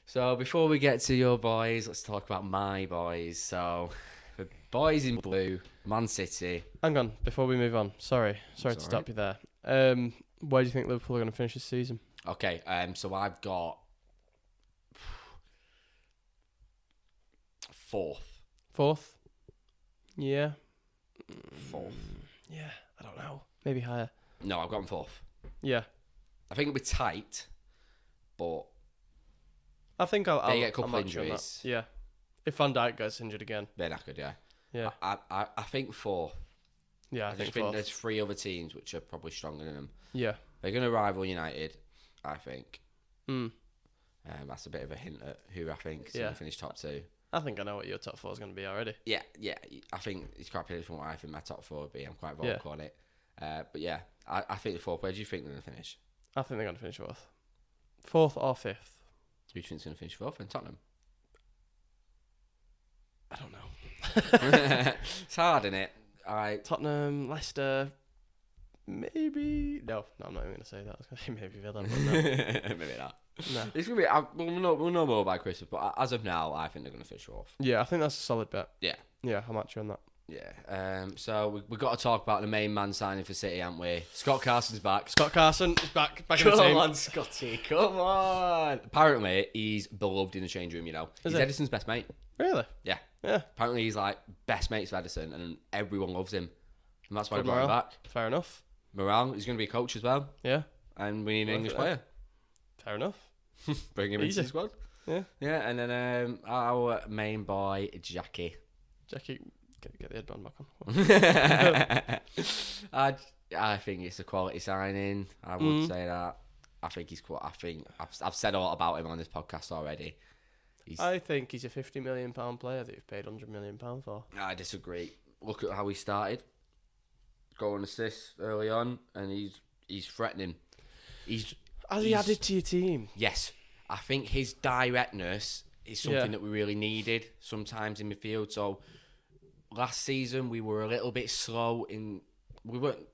So before we get to your boys, let's talk about my boys. So the boys in blue, Man City. Hang on, before we move on. Sorry to stop you there. Where do you think Liverpool are going to finish this season? Okay, so I've got fourth. Yeah. Fourth. Yeah, I don't know. Maybe higher. No, I've gone fourth. Yeah. I think it'll be tight, but I think I'll get a couple of injuries. Yeah. If Van Dijk gets injured again. They're knackered, yeah. Yeah. I think fourth. Yeah, I just think there's 3 other teams which are probably stronger than them. Yeah. They're going to rival United, I think. Mm. That's a bit of a hint at who I think is going to finish top 2. I think I know what your top 4 is going to be already. Yeah. I think it's quite predict from what I think my top 4 would be. I'm quite vocal on it. But yeah, I think the 4th. Where do you think they're going to finish? I think they're going to finish fourth. Fourth or fifth. Who do you think's going to finish fourth? And Tottenham? I don't know. It's hard, isn't it? Tottenham, Leicester, maybe. No, I'm not even going to say that. I was going to say maybe Villa, but no. Maybe not. No. It's gonna be. We'll know more by Christmas, but as of now, I think they're gonna finish off. Yeah, I think that's a solid bet. Yeah. Yeah, I'm actually on that. Yeah. So we've got to talk about the main man signing for City, haven't we? Scott Carson's back. Scott Carson is back in the team. Come on, Scotty. Come on. Apparently, he's beloved in the change room. You know, he's Edison's best mate. Really? Yeah. Yeah. Apparently, he's like best mates with Edison, and everyone loves him. And that's why Good we brought him back. Fair enough. Morale, he's going to be a coach as well. Yeah. And we need an English player. Fair enough. Bring him into the squad. Yeah. Yeah, and then our main boy, Jackie. Jackie, get the headband back on. I think it's a quality signing. I would say that. I think he's quite. I think I've said a lot about him on this podcast already. I think he's a £50 million player that you've paid £100 million for. I disagree. Look at how he started. Goal and assist early on, and he's threatening. Has he added to your team? Yes. I think his directness is something that we really needed sometimes in midfield. So last season we were a little bit slow in. We weren't.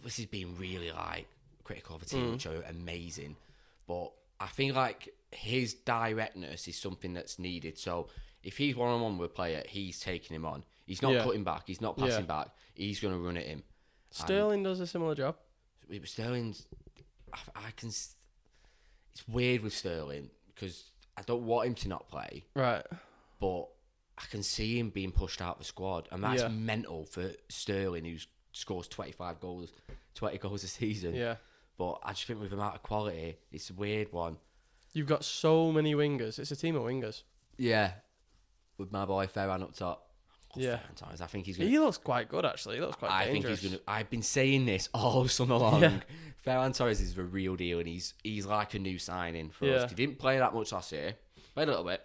This is being really like critical of a team, which are amazing, but I think like his directness is something that's needed. So if he's one-on-one with a player, he's taking him on. He's not cutting back. He's not passing back. He's going to run at him. Sterling does a similar job. Sterling's. I can. It's weird with Sterling because I don't want him to not play. Right. But I can see him being pushed out of the squad, and that's mental for Sterling, who scores 20 goals a season. Yeah. But I just think with the amount of quality, it's a weird one. You've got so many wingers. It's a team of wingers. Yeah. With my boy Ferran up top. I think he's going to... He looks quite good, actually. He looks quite dangerous. Think he's going to... I've been saying this all summer long. Yeah. Ferran Torres is the real deal, and he's like a new signing for us. He didn't play that much last year. Played a little bit.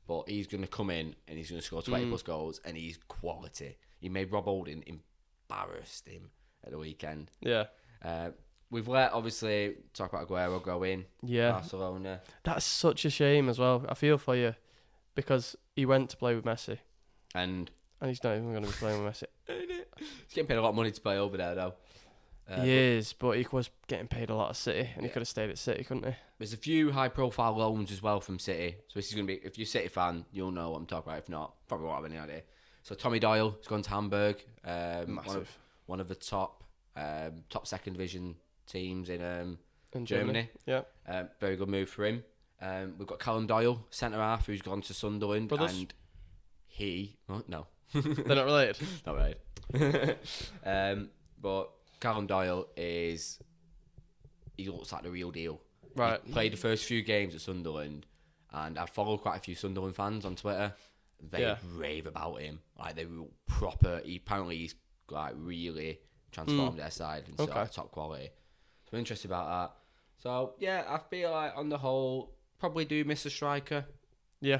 But he's going to come in, and he's going to score 20 plus goals, and he's quality. He made Rob Holding embarrassed him at the weekend. Yeah. We've let, obviously, talk about Aguero go in. Yeah. Barcelona. That's such a shame as well. I feel for you, because he went to play with Messi. And he's not even going to be playing with Messi. He's getting paid a lot of money to play over there, though. He is, but he was getting paid a lot at City, and he could have stayed at City, couldn't he? There's a few high-profile loans as well from City. So this is going to be, if you're a City fan, you'll know what I'm talking about. If not, probably won't have any idea. So Tommy Doyle has gone to Hamburg. Massive. One of the top second division teams in Germany. Yeah. Very good move for him. We've got Callum Doyle, centre half, who's gone to Sunderland, Brothers? and he. Oh, no. They're not related. Not related. But Callum Doyle he looks like the real deal. Right. He played the first few games at Sunderland, and I follow quite a few Sunderland fans on Twitter. They rave about him. Like, they were proper. He's like really transformed their side into top quality. So I'm interested about that. So yeah, I feel like on the whole, probably do miss a striker. Yeah.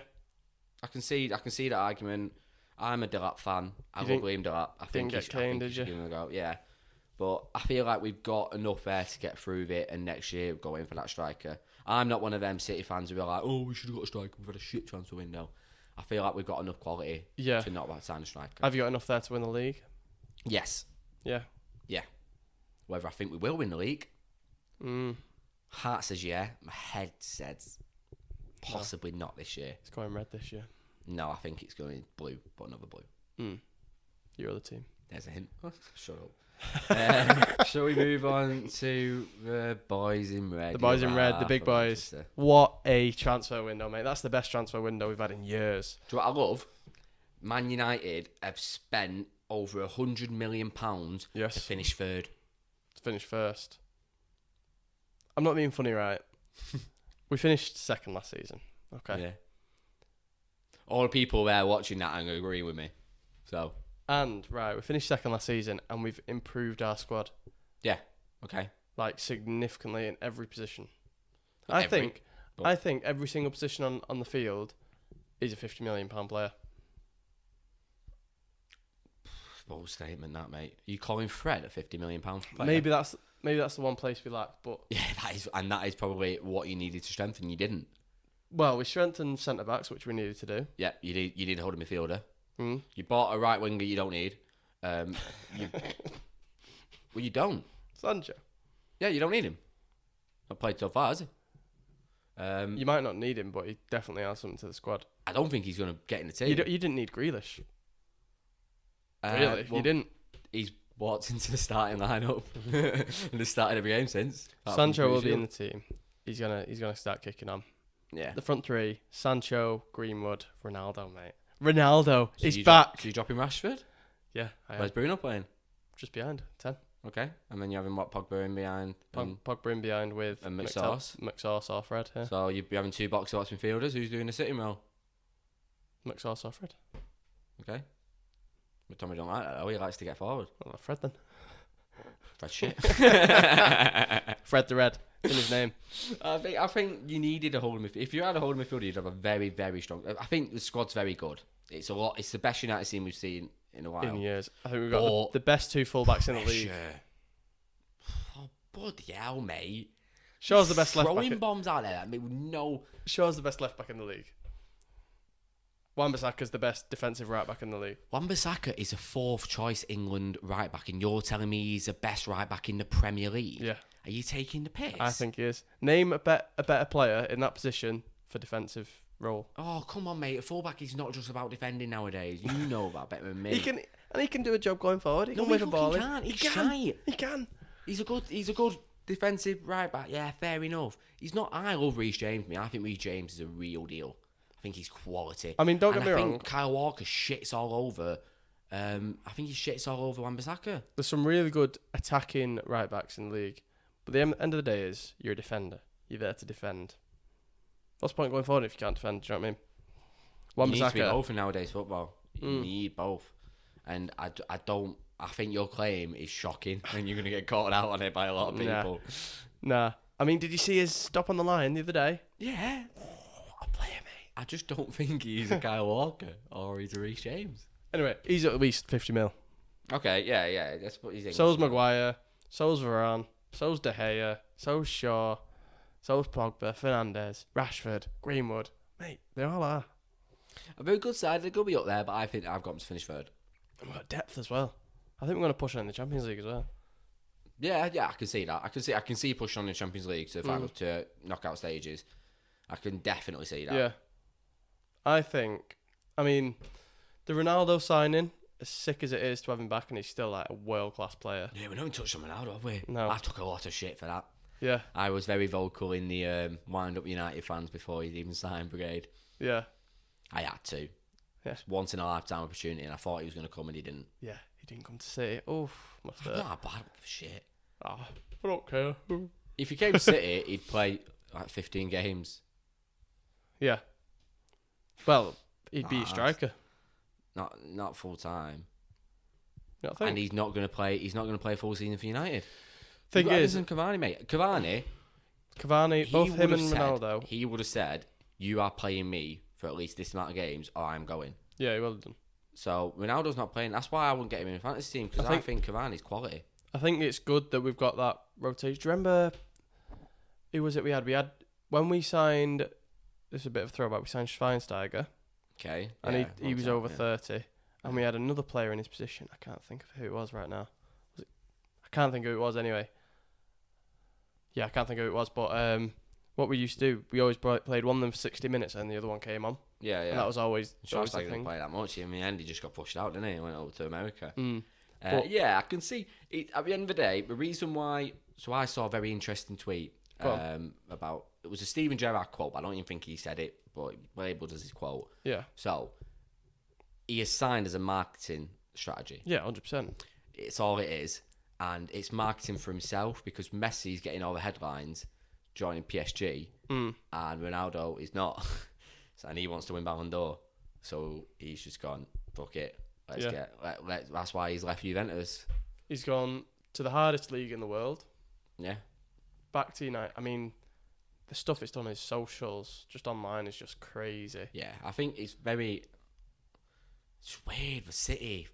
I can see that argument. I'm a Delap fan. I love Liam Delap. I think didn't get Kane, did you? Give him a go. Yeah. But I feel like we've got enough there to get through it, and next year we'll go in for that striker. I'm not one of them City fans who are like, oh, we should have got a striker. We've had a shit transfer window. I feel like we've got enough quality to not sign a striker. Have you got enough there to win the league? Yes. Yeah. Yeah. Whether I think we will win the league, heart says yeah. My head says possibly not this year. It's going red this year. No, I think it's going blue, but another blue. Your other team. There's a hint. Shut up. Shall we move on to the boys in red? The boys in red, the big boys. Manchester. What a transfer window, mate. That's the best transfer window we've had in years. Do you know what I love? Man United have spent over £100 million to finish third. To finish first. I'm not being funny, right? We finished second last season. Okay. Yeah. All the people there watching that are agree with me. So. And, right, we finished second last season and we've improved our squad. Yeah. Okay. Like, significantly in every position. I think every single position on the field is a £50 million player. bold statement, that, mate. You calling Fred a £50 million player? Maybe that's the one place we lack, but yeah, that is probably what you needed to strengthen. You didn't. Well, we strengthened centre backs, which we needed to do. Yeah, you need a holding midfielder. Mm. You bought a right winger you don't need. Well, you don't. Sancho. Yeah, you don't need him. Not played so far, has he? You might not need him, but he definitely adds something to the squad. I don't think he's going to get in the team. You didn't need Grealish. Really? Well, you didn't? He's walked into the starting lineup and has started every game since. Sancho will be in the team. He's gonna start kicking on. Yeah. The front three: Sancho, Greenwood, Ronaldo, mate. Ronaldo, he's So back. So you dropping Rashford? Yeah, I am. Where's Bruno playing? Just behind 10. Okay, and then you're having Pogba in behind. Pogba in behind with and McSauce. McSauce or Fred. Yeah. So you'd be having two box-to-box midfielders. Who's doing the sitting role? McSauce or Fred. Okay. But Tommy don't like that though. He likes to get forward. Well, Fred then. Fred shit. Fred the Red in his name. I think you needed a holding midfielder. If you had a holding midfielder, you'd have a very, very strong. I think the squad's very good. It's a lot. It's the best United team we've seen in a while. In years. I think we've got the best two fullbacks in the league. Oh, bloody hell, mate. Shaw's the best left back. Throwing bombs out there. I mean, no. Shaw's the best left back in the league. Wan-Bissaka's the best defensive right back in the league. Wan-Bissaka is a fourth choice England right back, and you're telling me he's the best right back in the Premier League? Yeah. Are you taking the piss? I think he is. Name a better player in that position for defensive role. Oh, come on, mate. A fullback is not just about defending nowadays. You know that better than me. He can do a job going forward. He can win a ball. He can't. He can. He's a good defensive right back. Yeah, fair enough. He's not. I love Reece James. I think Reece James is a real deal. I think he's quality. I mean, don't get me wrong. I think Kyle Walker shits all over. I think he shits all over Wan-Bissaka. There's some really good attacking right backs in the league, but the end of the day is you're a defender. You're there to defend. What's the point going forward if you can't defend? Do you know what I mean? You need to be both in nowadays football. You need both, and I think your claim is shocking, and you're going to get caught out on it by a lot of people. Nah. I mean, did you see his stop on the line the other day? Yeah. I'll play him, mate. I just don't think he's a Kyle Walker or he's a Reece James. Anyway, he's at least 50 mil. Okay, yeah. That's what he's. So's Maguire. So's Varane. So's De Gea. So's Shaw. So's Pogba. Fernandes. Rashford. Greenwood. Mate, they all are. A very good side. They're going to be up there, but I think I've got them to finish third. And we've got depth as well. I think we're going to push on in the Champions League as well. Yeah, I can see that. I can see pushing on in the Champions League to final to knockout stages. I can definitely see that. Yeah. I mean, the Ronaldo signing, as sick as it is to have him back, and he's still like a world-class player. Yeah, we don't touch on Ronaldo, have we? No. I took a lot of shit for that. Yeah. I was very vocal in the wind-up United fans before he'd even signed Brigade. Yeah. I had to. Yeah. It's once in a lifetime opportunity, and I thought he was going to come, and he didn't. Yeah, he didn't come to City. Oof, must I'm hurt. not bad for shit. Oh, I don't care. If he came to City, he'd play like 15 games. Yeah. Well, he'd be a striker. Not full time. And he's not going to play. He's not going to play full season for United. Thing is, Cavani, mate. Cavani, both him and Ronaldo. He would have said, "You are playing me for at least this amount of games, or I'm going." Yeah, he would have done. So Ronaldo's not playing. That's why I wouldn't get him in the fantasy team, because I think Cavani's quality. I think it's good that we've got that rotation. Do you remember who was it we had? We had when we signed. This is a bit of a throwback. We signed Schweinsteiger. Okay. And he was over 30. And we had another player in his position. I can't think of who it was right now. I can't think who it was anyway. Yeah, I can't think who it was. But what we used to do, we always played one of them for 60 minutes and the other one came on. Yeah. And that was always the thing. Didn't play that much. In the end, he just got pushed out, didn't he? He went over to America. But, I can see. At the end of the day, the reason why... So I saw a very interesting tweet about... It was a Steven Gerrard quote, but I don't even think he said it, but labelled as his quote. Yeah. So, he is signed as a marketing strategy. Yeah, 100%. It's all it is. And it's marketing for himself, because Messi's getting all the headlines joining PSG, and Ronaldo is not. And he wants to win Ballon d'Or. So, he's just gone, fuck it. That's why he's left Juventus. He's gone to the hardest league in the world. Yeah. Back to United. I mean... The stuff it's done on his socials, just online, is just crazy. Yeah, I think it's weird for City.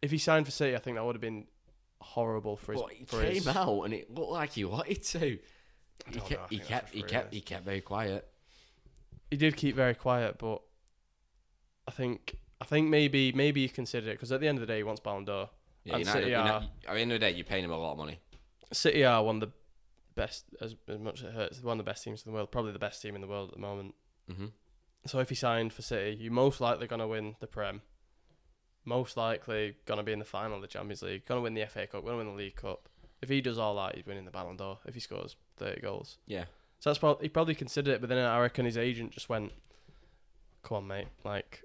if he signed for City, I think that would have been horrible for his. But he came out and it looked like he wanted to. He kept very quiet. He did keep very quiet, but I think maybe you consider it because at the end of the day, he wants Ballon d'Or. Yeah, at the end of the day, you're paying him a lot of money. City are one of the best, as much as it hurts, one of the best teams in the world, probably the best team in the world at the moment. Mm-hmm. So if he signed for City, you're most likely going to win the Prem. Most likely going to be in the final of the Champions League. Going to win the FA Cup. Going to win the League Cup. If he does all that, he's winning the Ballon d'Or if he scores 30 goals. Yeah. So that's he probably considered it, but then I reckon his agent just went, "Come on, mate. Like,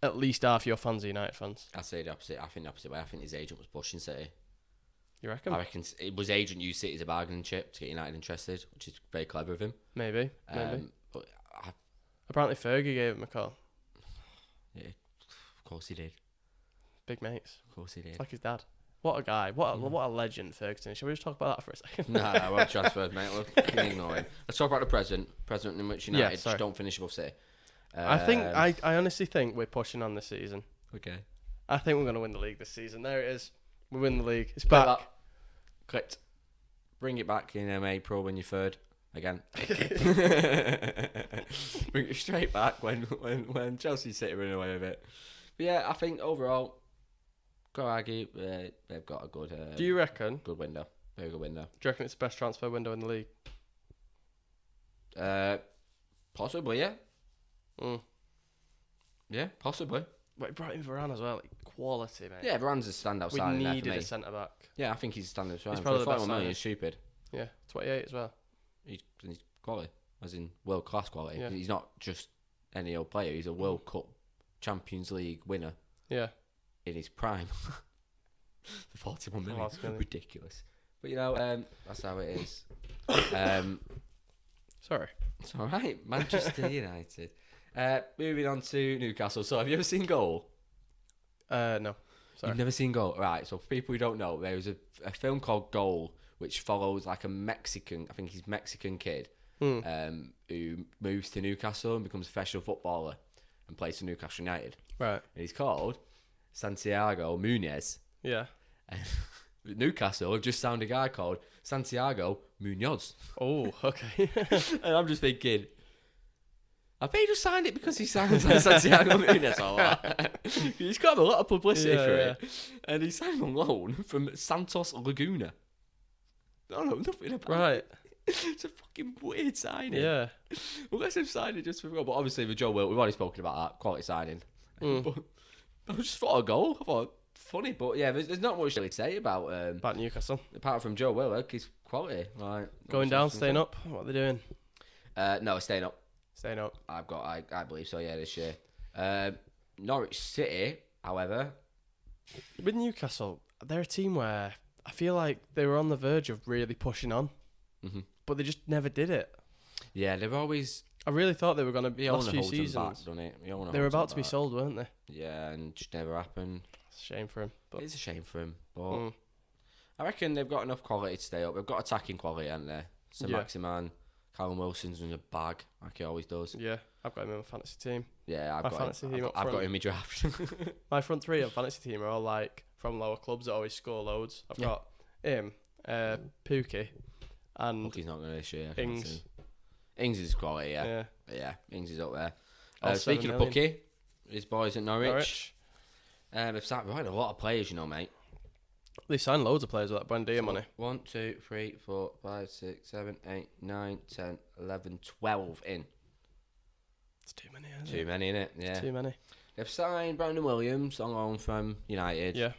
at least half your fans are United fans." I say the opposite. I think the opposite way. I think his agent was pushing City. You reckon? I reckon it was agent used City as a bargaining chip to get United interested, which is very clever of him. Maybe. But apparently Fergie gave him a call. Yeah, of course he did. Big mates. Of course he did. It's like his dad. What a guy. What a legend, Ferguson. Shall we just talk about that for a second? No, well transferred, mate. Let's talk about the present in which United just don't finish above City. I honestly think we're pushing on this season. Okay. I think we're going to win the league this season. There it is. We win the league. It's back. Clicked. Bring it back in April when you're third again. Bring it straight back when Chelsea City run away with it. But yeah, I think overall, go argue, they've got a good. Do you reckon? Good window. Very good window. Do you reckon it's the best transfer window in the league? Possibly, yeah. Mm. Yeah, possibly. Wait, Brighton Varane as well. Like, quality, mate. Yeah, Varane's a standout signing. We needed a centre back. Yeah, I think he's a standout signing. He's probably the best signing. He's stupid. Yeah, 28 as well. He's quality, as in world class quality. Yeah. He's not just any old player. He's a World Cup, Champions League winner. Yeah. In his prime. For 41 million. Ridiculous. But that's how it is. Sorry. It's all right. Manchester United. Moving on to Newcastle. So, have you ever seen Goal? No. Sorry. You've never seen Goal? Right. So, for people who don't know, there was a film called Goal, which follows like a Mexican, I think he's Mexican kid, who moves to Newcastle and becomes a professional footballer and plays for Newcastle United. Right. And he's called Santiago Munez. Yeah. Newcastle have just signed a guy called Santiago Munoz. Oh, okay. And I'm just thinking, I bet he just signed it because he signed Santiago Munez or what? He's got a lot of publicity for it. And he signed on loan from Santos Laguna. I don't know nothing about it. It's a fucking weird signing. Yeah. Unless they've signed it just for goal. But obviously with Joe Wilt, we've already spoken about that. Quality signing. But I just thought a goal. I thought funny. But yeah, there's not much really to say about Newcastle. Apart from Joe Willock, he's quality. Like, going down, staying up. What are they doing? No, staying up. Staying up. I believe so, yeah, this year. Norwich City, however. With Newcastle, they're a team where I feel like they were on the verge of really pushing on. Mm-hmm. But they just never did it. Yeah, they've always... I really thought they were going to be last few seasons. Back, they were about to be sold, weren't they? Yeah, and just never happened. It's a shame for him. It is a shame for him. But I reckon they've got enough quality to stay up. They've got attacking quality, haven't they? So Maximan, Callum Wilson's in a bag, like he always does. Yeah, I've got him in my fantasy team. Yeah, I've got him in my draft. My front three on fantasy team are all like from lower clubs that always score loads. I've got him, Pookie, and Pookie's not going to this year. Ings. Ings is quality, yeah. Yeah, Ings is up there. Speaking of million. Pookie, his boys at Norwich. They've signed a lot of players, mate. They've signed loads of players with that Buendia money. 1, 2, 3, 4, 5, 6, 7, 8, 9, 10, 11, 12 in. It's too many, isn't it? Too many, innit? Yeah. It's too many. They've signed Brandon Williams on loan from United. Yeah.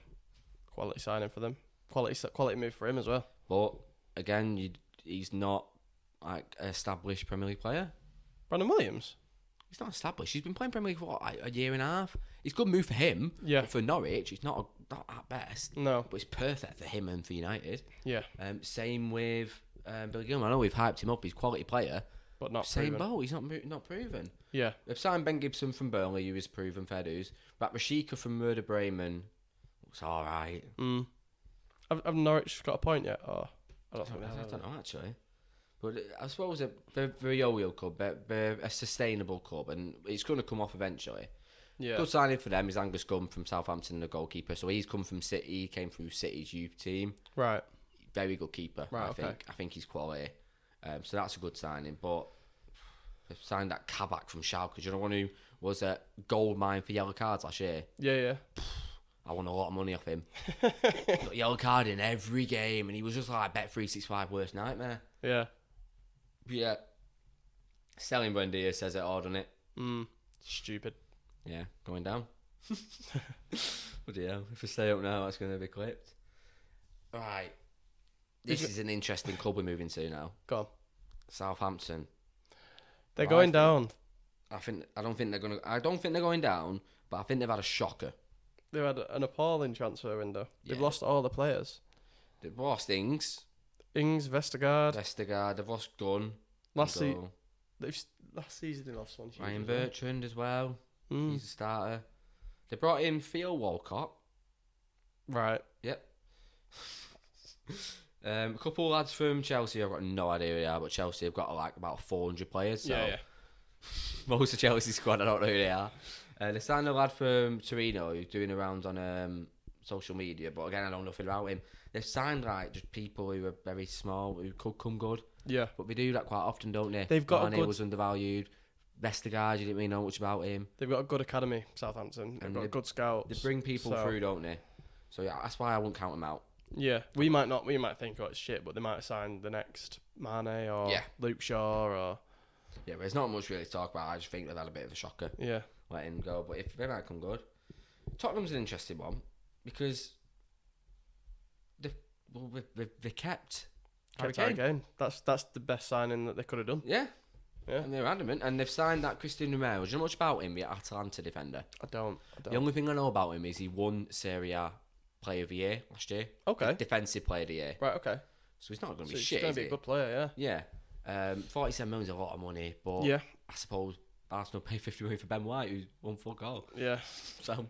Quality signing for them. Quality move for him as well. But, again, he's not like an established Premier League player. Brandon Williams? He's not established. He's been playing Premier League for a year and a half. It's a good move for him. Yeah. But for Norwich, it's not at best. No. But it's perfect for him and for United. Yeah. Same with Billy Gilman. I know we've hyped him up. He's a quality player. But not same proven. boat. He's not proven. Yeah. They've signed Ben Gibson from Burnley, who is proven, fair dues. Rashika from Werder Bremen looks all right. Have Norwich got a point yet? Or I don't know, actually. But I suppose they're a yo-yo club. They're a sustainable club, and it's going to come off eventually. Yeah. Good signing for them is Angus Gunn from Southampton, the goalkeeper. So he's come from City. He came through City's youth team. Right. Very good keeper. Right. I think he's quality. So that's a good signing. But they've signed that Kabak from Schalke. Do you know one who was a gold mine for yellow cards last year? Yeah. I won a lot of money off him. Got a yellow card in every game, and he was just like Bet365 worst nightmare. Yeah. Yeah. Selling Buendia says it all, doesn't it? Stupid. Yeah, going down. Bloody hell. If we stay up now, that's going to be clipped. Right. This is an interesting club we're moving to now. Go on. Southampton. They're going down. I don't think they're going down, but I think they've had a shocker. They've had an appalling transfer window. They've Yeah. lost all the players. They've lost Ings, Vestergaard. they've lost Gunn. Last season they lost one. Ryan Bertrand as well. Mm. He's a starter. They brought in Theo Walcott. Right. Yep. A couple of lads from Chelsea. I've got no idea who they are, but Chelsea have got like about 400 players. So Yeah. most of Chelsea's squad, I don't know who they are. They signed a lad from Torino who's doing the rounds on social media, but again, I don't know nothing about him. They've signed like just people who are very small who could come good. Yeah. But they do that quite often, don't they? They've got a good... was undervalued. Vestergaard, you didn't really know much about him. They've got a good academy, Southampton. They've got a good scouts. They bring people through, don't they? So yeah, that's why I wouldn't count them out. Yeah, we might think, oh, it's shit, but they might have signed the next Mane or Luke Shaw or... Yeah, but there's not much really to talk about. I just think they've had a bit of a shocker. Yeah. Letting him go. But if they might come good. Tottenham's an interesting one because they kept Harry Kane. That's the best signing that they could have done. Yeah. Yeah. And they're adamant. And they've signed that Cristiano Ronaldo. Do you know much about him? The Atalanta defender. I don't. The only thing I know about him is he won Serie A Player of the Year last year. Okay. Defensive Player of the Year. Right, okay. So he's not going to be He's shit, going to be a good player, yeah. Yeah. 47 million is a lot of money, but yeah. I suppose Arsenal paid 50 million for Ben White, who's won full goal. Yeah. So,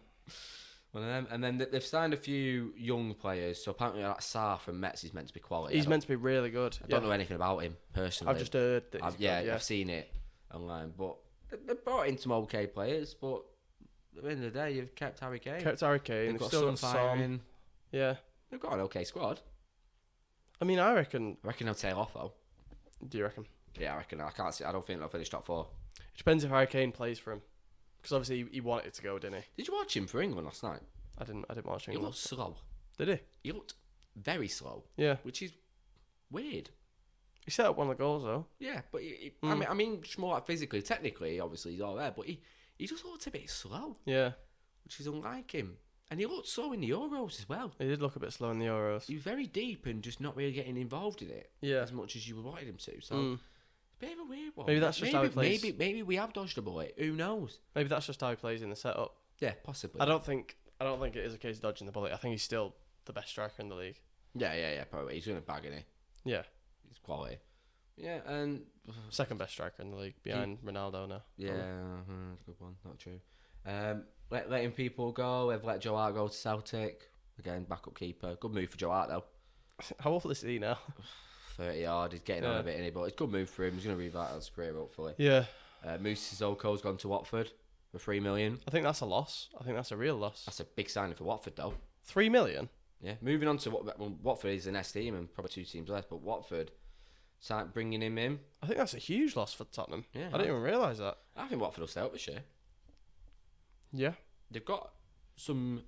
one of them. And then they've signed a few young players. So apparently that Sarr from Metz is meant to be quality. He's meant to be really good. I don't know anything about him, personally. I've just heard that he's good, I've seen it online. But they brought in some okay players, but at the end of the day, you've kept Harry Kane. They've got still some got firing. Yeah. They've got an okay squad. I mean, I reckon they'll tail off, though. Do you reckon? Yeah, I reckon. I can't see. I don't think they'll finish top 4. It depends if Harry Kane plays for him, because obviously he wanted it to go, didn't he? Did you watch him for England last night? I didn't watch He England. looked slow. Did he? He looked very slow. Yeah. Which is weird. He set up one of the goals though. Yeah, but I mean, just more like physically, technically, obviously he's all there, but he just looked a bit slow. Yeah. Which is unlike him. And he looked slow in the Euros as well. He did look a bit slow in the Euros. He was very deep and just not really getting involved in it. Yeah. As much as you wanted him to. So, it's a bit of a weird one. Maybe that's just how he plays. Maybe we have dodged a bullet. Who knows? Maybe that's just how he plays in the setup. Yeah, possibly. I don't think it is a case of dodging the bullet. I think he's still the best striker in the league. Yeah, probably. He's going to bag it. Yeah. He's quality. Yeah, and... Second best striker in the league, behind Ronaldo now. Yeah, that's a good one. Not true. Letting people go. They've let Joe Hart go to Celtic. Again, backup keeper. Good move for Joe Hart, though. How old is he now? 30 odd. He's getting on a bit, isn't he? But it's a good move for him. He's going to revitalize his career, hopefully. Yeah. Musa Sissoko's gone to Watford for 3 million. I think that's a loss. I think that's a real loss. That's a big signing for Watford, though. 3 million? Yeah. Moving on to Watford is the next team and probably 2 teams less, but Watford, bringing him in. I think that's a huge loss for Tottenham. Yeah. I didn't even realise that. I think Watford will stay up this year. Yeah. They've got some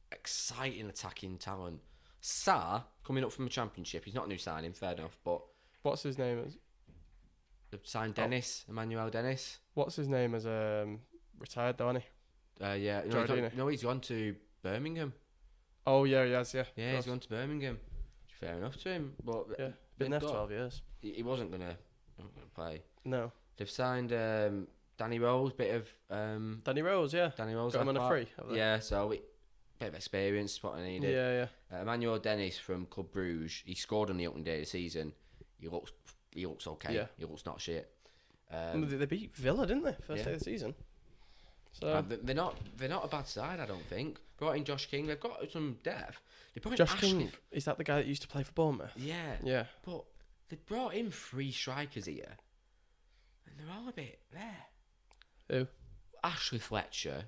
exciting attacking talent. Sarr, coming up from the Championship, he's not a new signing, fair enough, but... What's his name as? They've signed Dennis, Emmanuel Dennis. What's his name as retired though, isn't he? Yeah. He's gone to Birmingham. Oh, yeah, he has, yeah. Yeah, he's gone to Birmingham. Fair enough to him, but... Yeah, been there for 12 years. He wasn't going to play. No. They've signed Danny Rose, bit of... Danny Rose, yeah. Danny Rose. Got him on a free. Yeah, so bit of experience, what I needed. Yeah. Emmanuel Dennis from Club Bruges, he scored on the opening day of the season. He looks okay. Yeah. He looks not shit. They beat Villa, didn't they? First day of the season. So they're not a bad side, I don't think. Brought in Josh King. They've got some depth. They brought Josh King, is that the guy that used to play for Bournemouth? Yeah. Yeah. But they brought in 3 strikers here, and they're all a bit there. Who? Ashley Fletcher,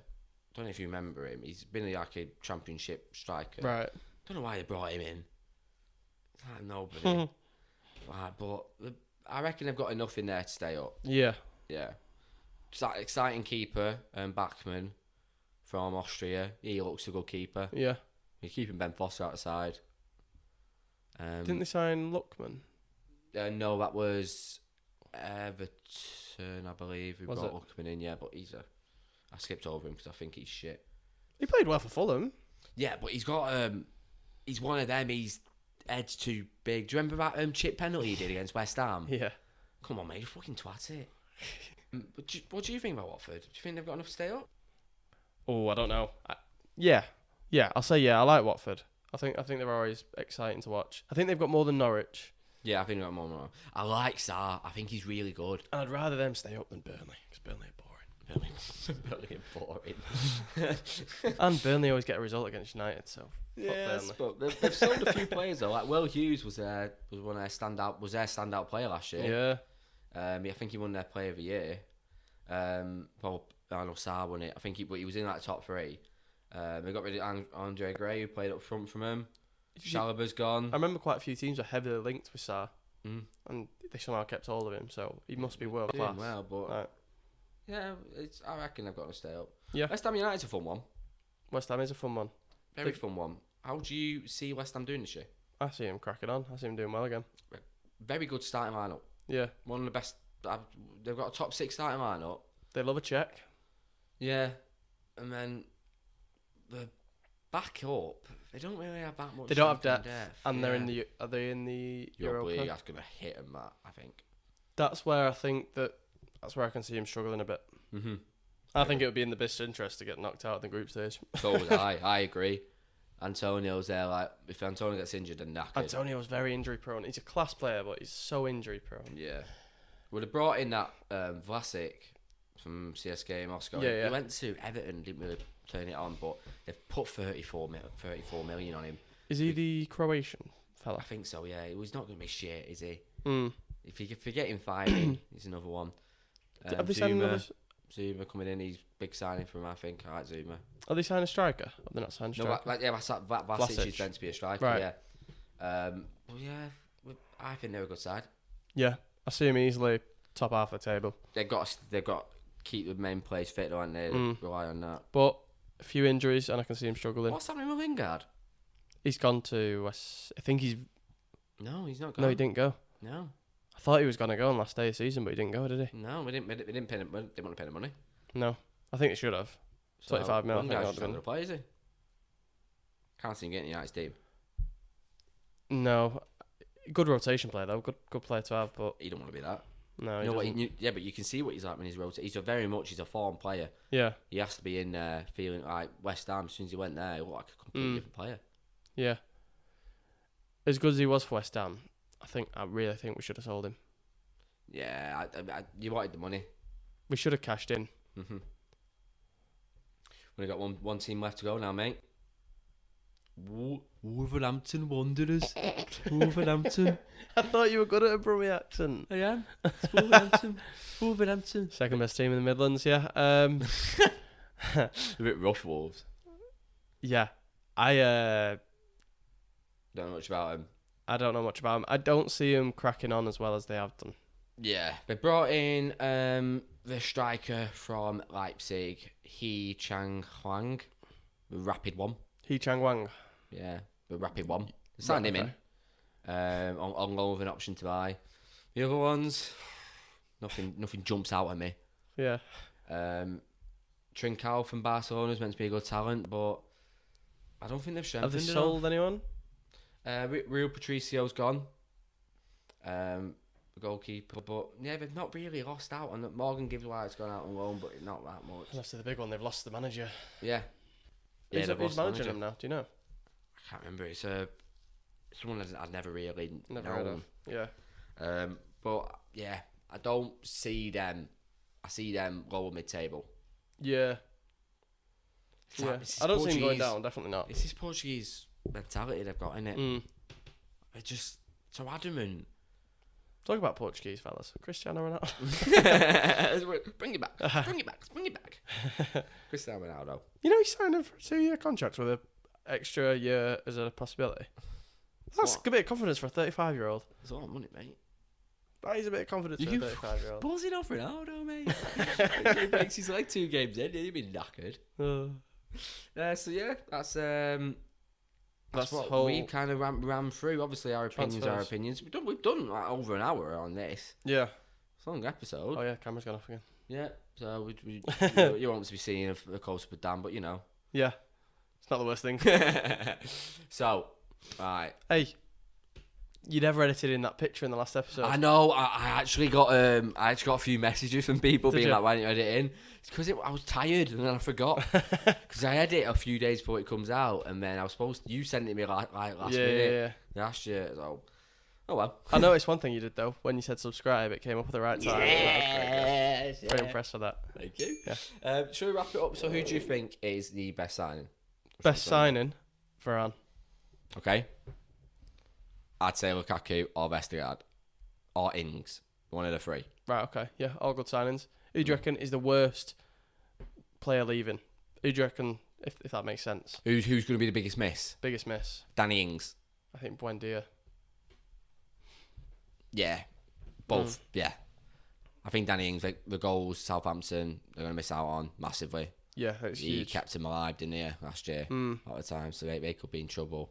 don't know if you remember him. He's been like a championship striker. Right. Don't know why they brought him in. Like nobody. But I reckon they've got enough in there to stay up. Yeah. Yeah. Exciting keeper, Bachmann from Austria. He looks a good keeper. Yeah. You're keeping Ben Foster outside. Didn't they sign Luckman? No, that was Everton, I believe. We brought Luckman in, yeah, but I skipped over him because I think he's shit. He played well for Fulham. Yeah, but he's got he's one of them. He's head's too big. Do you remember that chip penalty he did against West Ham? Yeah. Come on, mate, you fucking twat it. What do you think about Watford? Do you think they've got enough to stay up? Oh, I don't know. Yeah, I'll say yeah. I like Watford. I think they're always exciting to watch. I think they've got more than Norwich. Yeah, I think they've got more. I like Sarr. I think he's really good. And I'd rather them stay up than Burnley, because Burnley are boring. Burnley are boring. And Burnley always get a result against United, so yes, but they've sold a few players though. Like Will Hughes was their standout player last year. Yeah. I think he won their Player of the Year. Well, I know Sarr won it. I think he was in like top 3. They got rid of Andre Gray, who played up front from him. Chalobah's gone. I remember quite a few teams were heavily linked with Sarr, and they somehow kept hold of him. So he must be world class. Well, but yeah, I reckon they've got to stay up. Yeah. West Ham United's a fun one. West Ham is a fun one. Very fun one. How do you see West Ham doing this year? I see him cracking on. I see him doing well again. Very good starting lineup. Yeah. One of the best. They've got a top 6 starting lineup. They love a check. Yeah. And then the back up, they don't really have that much. They don't have depth. And they're in the. Are they in the Europa League? That's going to hit them, that, I think. That's where I think that's where I can see him struggling a bit. Mm-hmm. I think it would be in the best interest to get knocked out of the group stage. So would I. I agree. Antonio's there. Like, if Antonio gets injured, then knackered. Antonio's very injury prone. He's a class player, but he's so injury prone. Yeah. Would have brought in that Vlasic from CSKA Moscow. Yeah. He went to Everton, didn't really turn it on, but they've put 34 million on him. Is he the Croatian fella? I think so, yeah. He's not going to be shit, is he? Mm. If you forget him fighting, he's another one. Have they signed another? Zuma coming in, he's big signing for him, I think. I like Zuma. Are they signing a striker? Have they not signed a striker? Vlasic is meant to be a striker, right. yeah. Well, yeah, I think they're a good side. Yeah, I see him easily top half of the table. They've got to keep the main players fit, don't they? Rely on that. But a few injuries, and I can see him struggling. What's happening with Lingard? He's gone to West. I think he's. No, he's not gone. No, he didn't go. No. I thought he was going to go on last day of the season, but he didn't go, did he? No, we didn't pay him. They didn't want to pay the money. No, I think they should have. 25 mil. I think Lingard's not going to play, is he? Can't see him getting the United team. No, good rotation player though. Good player to have, but he don't want to be that. No, but you can see what he's like when he's rotating. He's a form player. Yeah, he has to be in there feeling like West Ham. As soon as he went there, he looked like a completely different player. Yeah, as good as he was for West Ham, I really think we should have sold him. Yeah, you wanted the money. We should have cashed in. Mm-hmm. We've got one team left to go now, mate. Wolverhampton Wanderers. Wolverhampton. I thought you were good at a Brummie accent. I am. It's Wolverhampton. Wolverhampton. Second best team in the Midlands, yeah. A bit rough, Wolves. Yeah. I don't know much about him. I don't know much about him. I don't see him cracking on as well as they have done. Yeah. They brought in the striker from Leipzig, He Chang Huang, the rapid one. He Chang Wang. Yeah, the rapid one. They signed him in. On loan with an option to buy. The other ones, nothing jumps out at me. Yeah. Trincao from Barcelona is meant to be a good talent, but I don't think they've strengthened. Have they sold anyone? Real Patricio's gone. The goalkeeper, but yeah, they've not really lost out. And Morgan Gibbs-White's gone out on loan, but not that much. That's the big one. They've lost the manager. Yeah. Who's managing him now? Do you know? I can't remember. It's someone that I've never really known. Heard of. Yeah. But yeah, I don't see them. I see them lower mid-table. Yeah. Yeah. I don't see him going down. Definitely not. It's this Portuguese mentality they've got in it. They're just so adamant. Talk about Portuguese fellas. Cristiano Ronaldo. Bring it back. Bring it back. Cristiano Ronaldo. You know he signed him for a 2-year contract with an extra year as a possibility. That's a bit of confidence for a 35-year-old. That's a lot of money, mate. That is a bit of confidence for a 35-year-old. Buzzing off Ronaldo, mate. He's like 2 games in. He'd be knackered. So yeah, that's what whole we kind of ran through. Obviously, our opinions are our opinions. We've done like over an hour on this. Yeah. It's a long episode. Oh yeah, camera's gone off again. Yeah. So you won't be seeing a close up with Dan, but you know. Yeah. It's not the worst thing. So, right. Hey, you never edited in that picture in the last episode. I know. I actually got a few messages from people being like, "Why didn't you edit it in?" It's because I was tired and then I forgot. Because I edit a few days before it comes out, and then I was supposed to. You sent it to me last minute. Yeah. Last year. So, oh well. I noticed one thing you did though. When you said subscribe, it came up at the right time. Yes, very impressed with that. Thank you. Yeah. Shall we wrap it up? So, who do you think is the best signing? Best signing, Varane. Okay. I'd say Lukaku or Vestergaard or Ings. One of the 3. Right, okay. Yeah, all good signings. Who do you reckon is the worst player leaving? Who do you reckon, if that makes sense? Who's going to be the biggest miss? Biggest miss? Danny Ings. I think Buendia. Yeah. Both. Yeah. I think Danny Ings, like, the goals, Southampton, they're going to miss out on massively. Yeah, it's huge. He kept him alive, didn't he, last year? All the time, so they could be in trouble.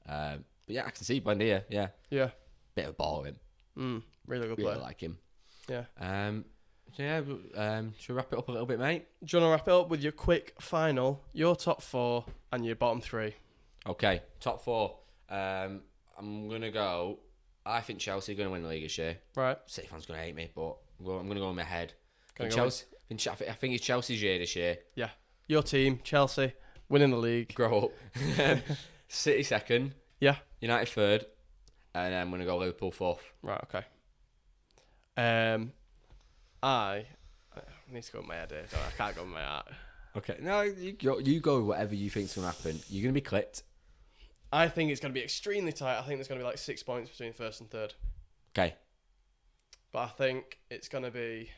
But yeah, I can see Buendia, yeah. Yeah. Bit of a ball in. Really good player. Really like him. Yeah. So yeah, should we wrap it up a little bit, mate? Do you want to wrap it up with your quick final, your top 4 and your bottom 3? Okay, top 4. I'm going to go... I think Chelsea are going to win the league this year. Right. City fans going to hate me, but I'm going to go in my head. I think it's Chelsea's year this year. Yeah. Your team, Chelsea, winning the league. Grow up. City second. Yeah. United third. And then I'm going to go Liverpool 4th. Right, okay. I need to go with my head here. I can't go with my heart. Okay. No, you go with whatever you think's going to happen. You're going to be clipped. I think it's going to be extremely tight. I think there's going to be like 6 points between first and third. Okay. But I think it's going to be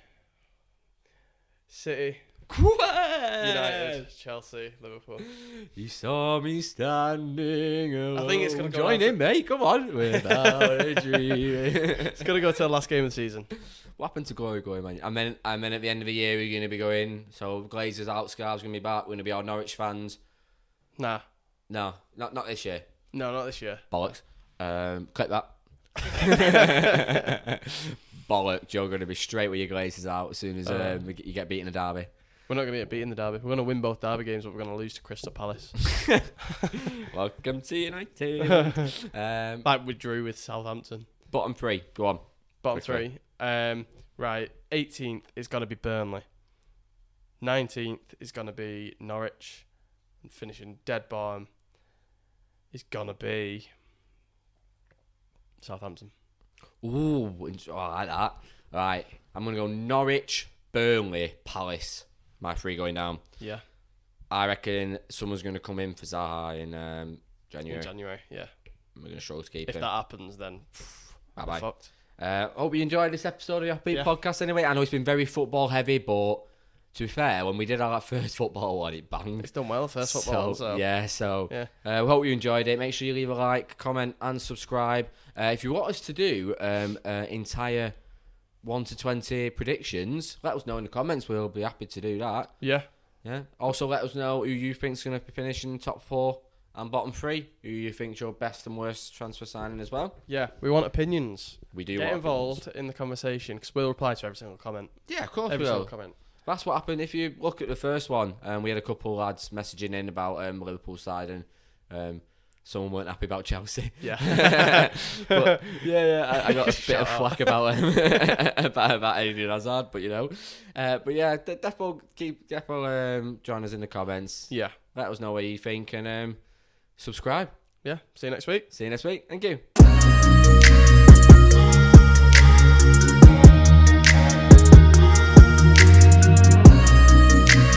City, United, Chelsea, Liverpool. You saw me standing alone. I think it's going to go join in, mate. Come on. Without a dream. It's going to go to the last game of the season. What happened to Glory going, man? And then at the end of the year, we're going to be going. So Glazers out, Scarves going to be back. We're going to be all Norwich fans. Nah. No, not this year. No, not this year. Bollocks. Click that. Bollocks. You're going to be straight with your Glazers out as soon as you get beaten in the derby. We're not going to get beaten in the derby. We're going to win both derby games, but we're going to lose to Crystal Palace. Welcome to United. Like we drew with Southampton. Bottom 3. Go on. Bottom 3. Right. 18th is going to be Burnley. 19th is going to be Norwich. And finishing dead bottom is going to be Southampton. Ooh, I like that. Right. I'm going to go Norwich, Burnley, Palace. My 3 going down. Yeah. I reckon someone's going to come in for Zaha in January. In January, yeah. We're going to struggle to keep him. If that happens, then bye-bye. Fucked. Hope you enjoyed this episode of the Offbeat Podcast anyway. I know it's been very football heavy, but to be fair, when we did our first football one, it banged. It's done well, first football one. Yeah. Hope you enjoyed it. Make sure you leave a like, comment and subscribe. If you want us to do entire 1 to 20 predictions, let us know in the comments. We'll be happy to do that. Yeah. Also, let us know who you think's going to be finishing top 4 and bottom 3. Who you think's your best and worst transfer signing as well. Yeah, we want opinions. We do. Get involved in the conversation because we'll reply to every single comment. Yeah, of course every we will. Single comment. That's what happened. If you look at the first one, we had a couple of lads messaging in about Liverpool side, and someone weren't happy about Chelsea. Yeah. But, I got a bit of flack about about Eden Hazard, but you know. But yeah, definitely join us in the comments. Yeah. Let us know what you think and subscribe. Yeah. See you next week. Thank you.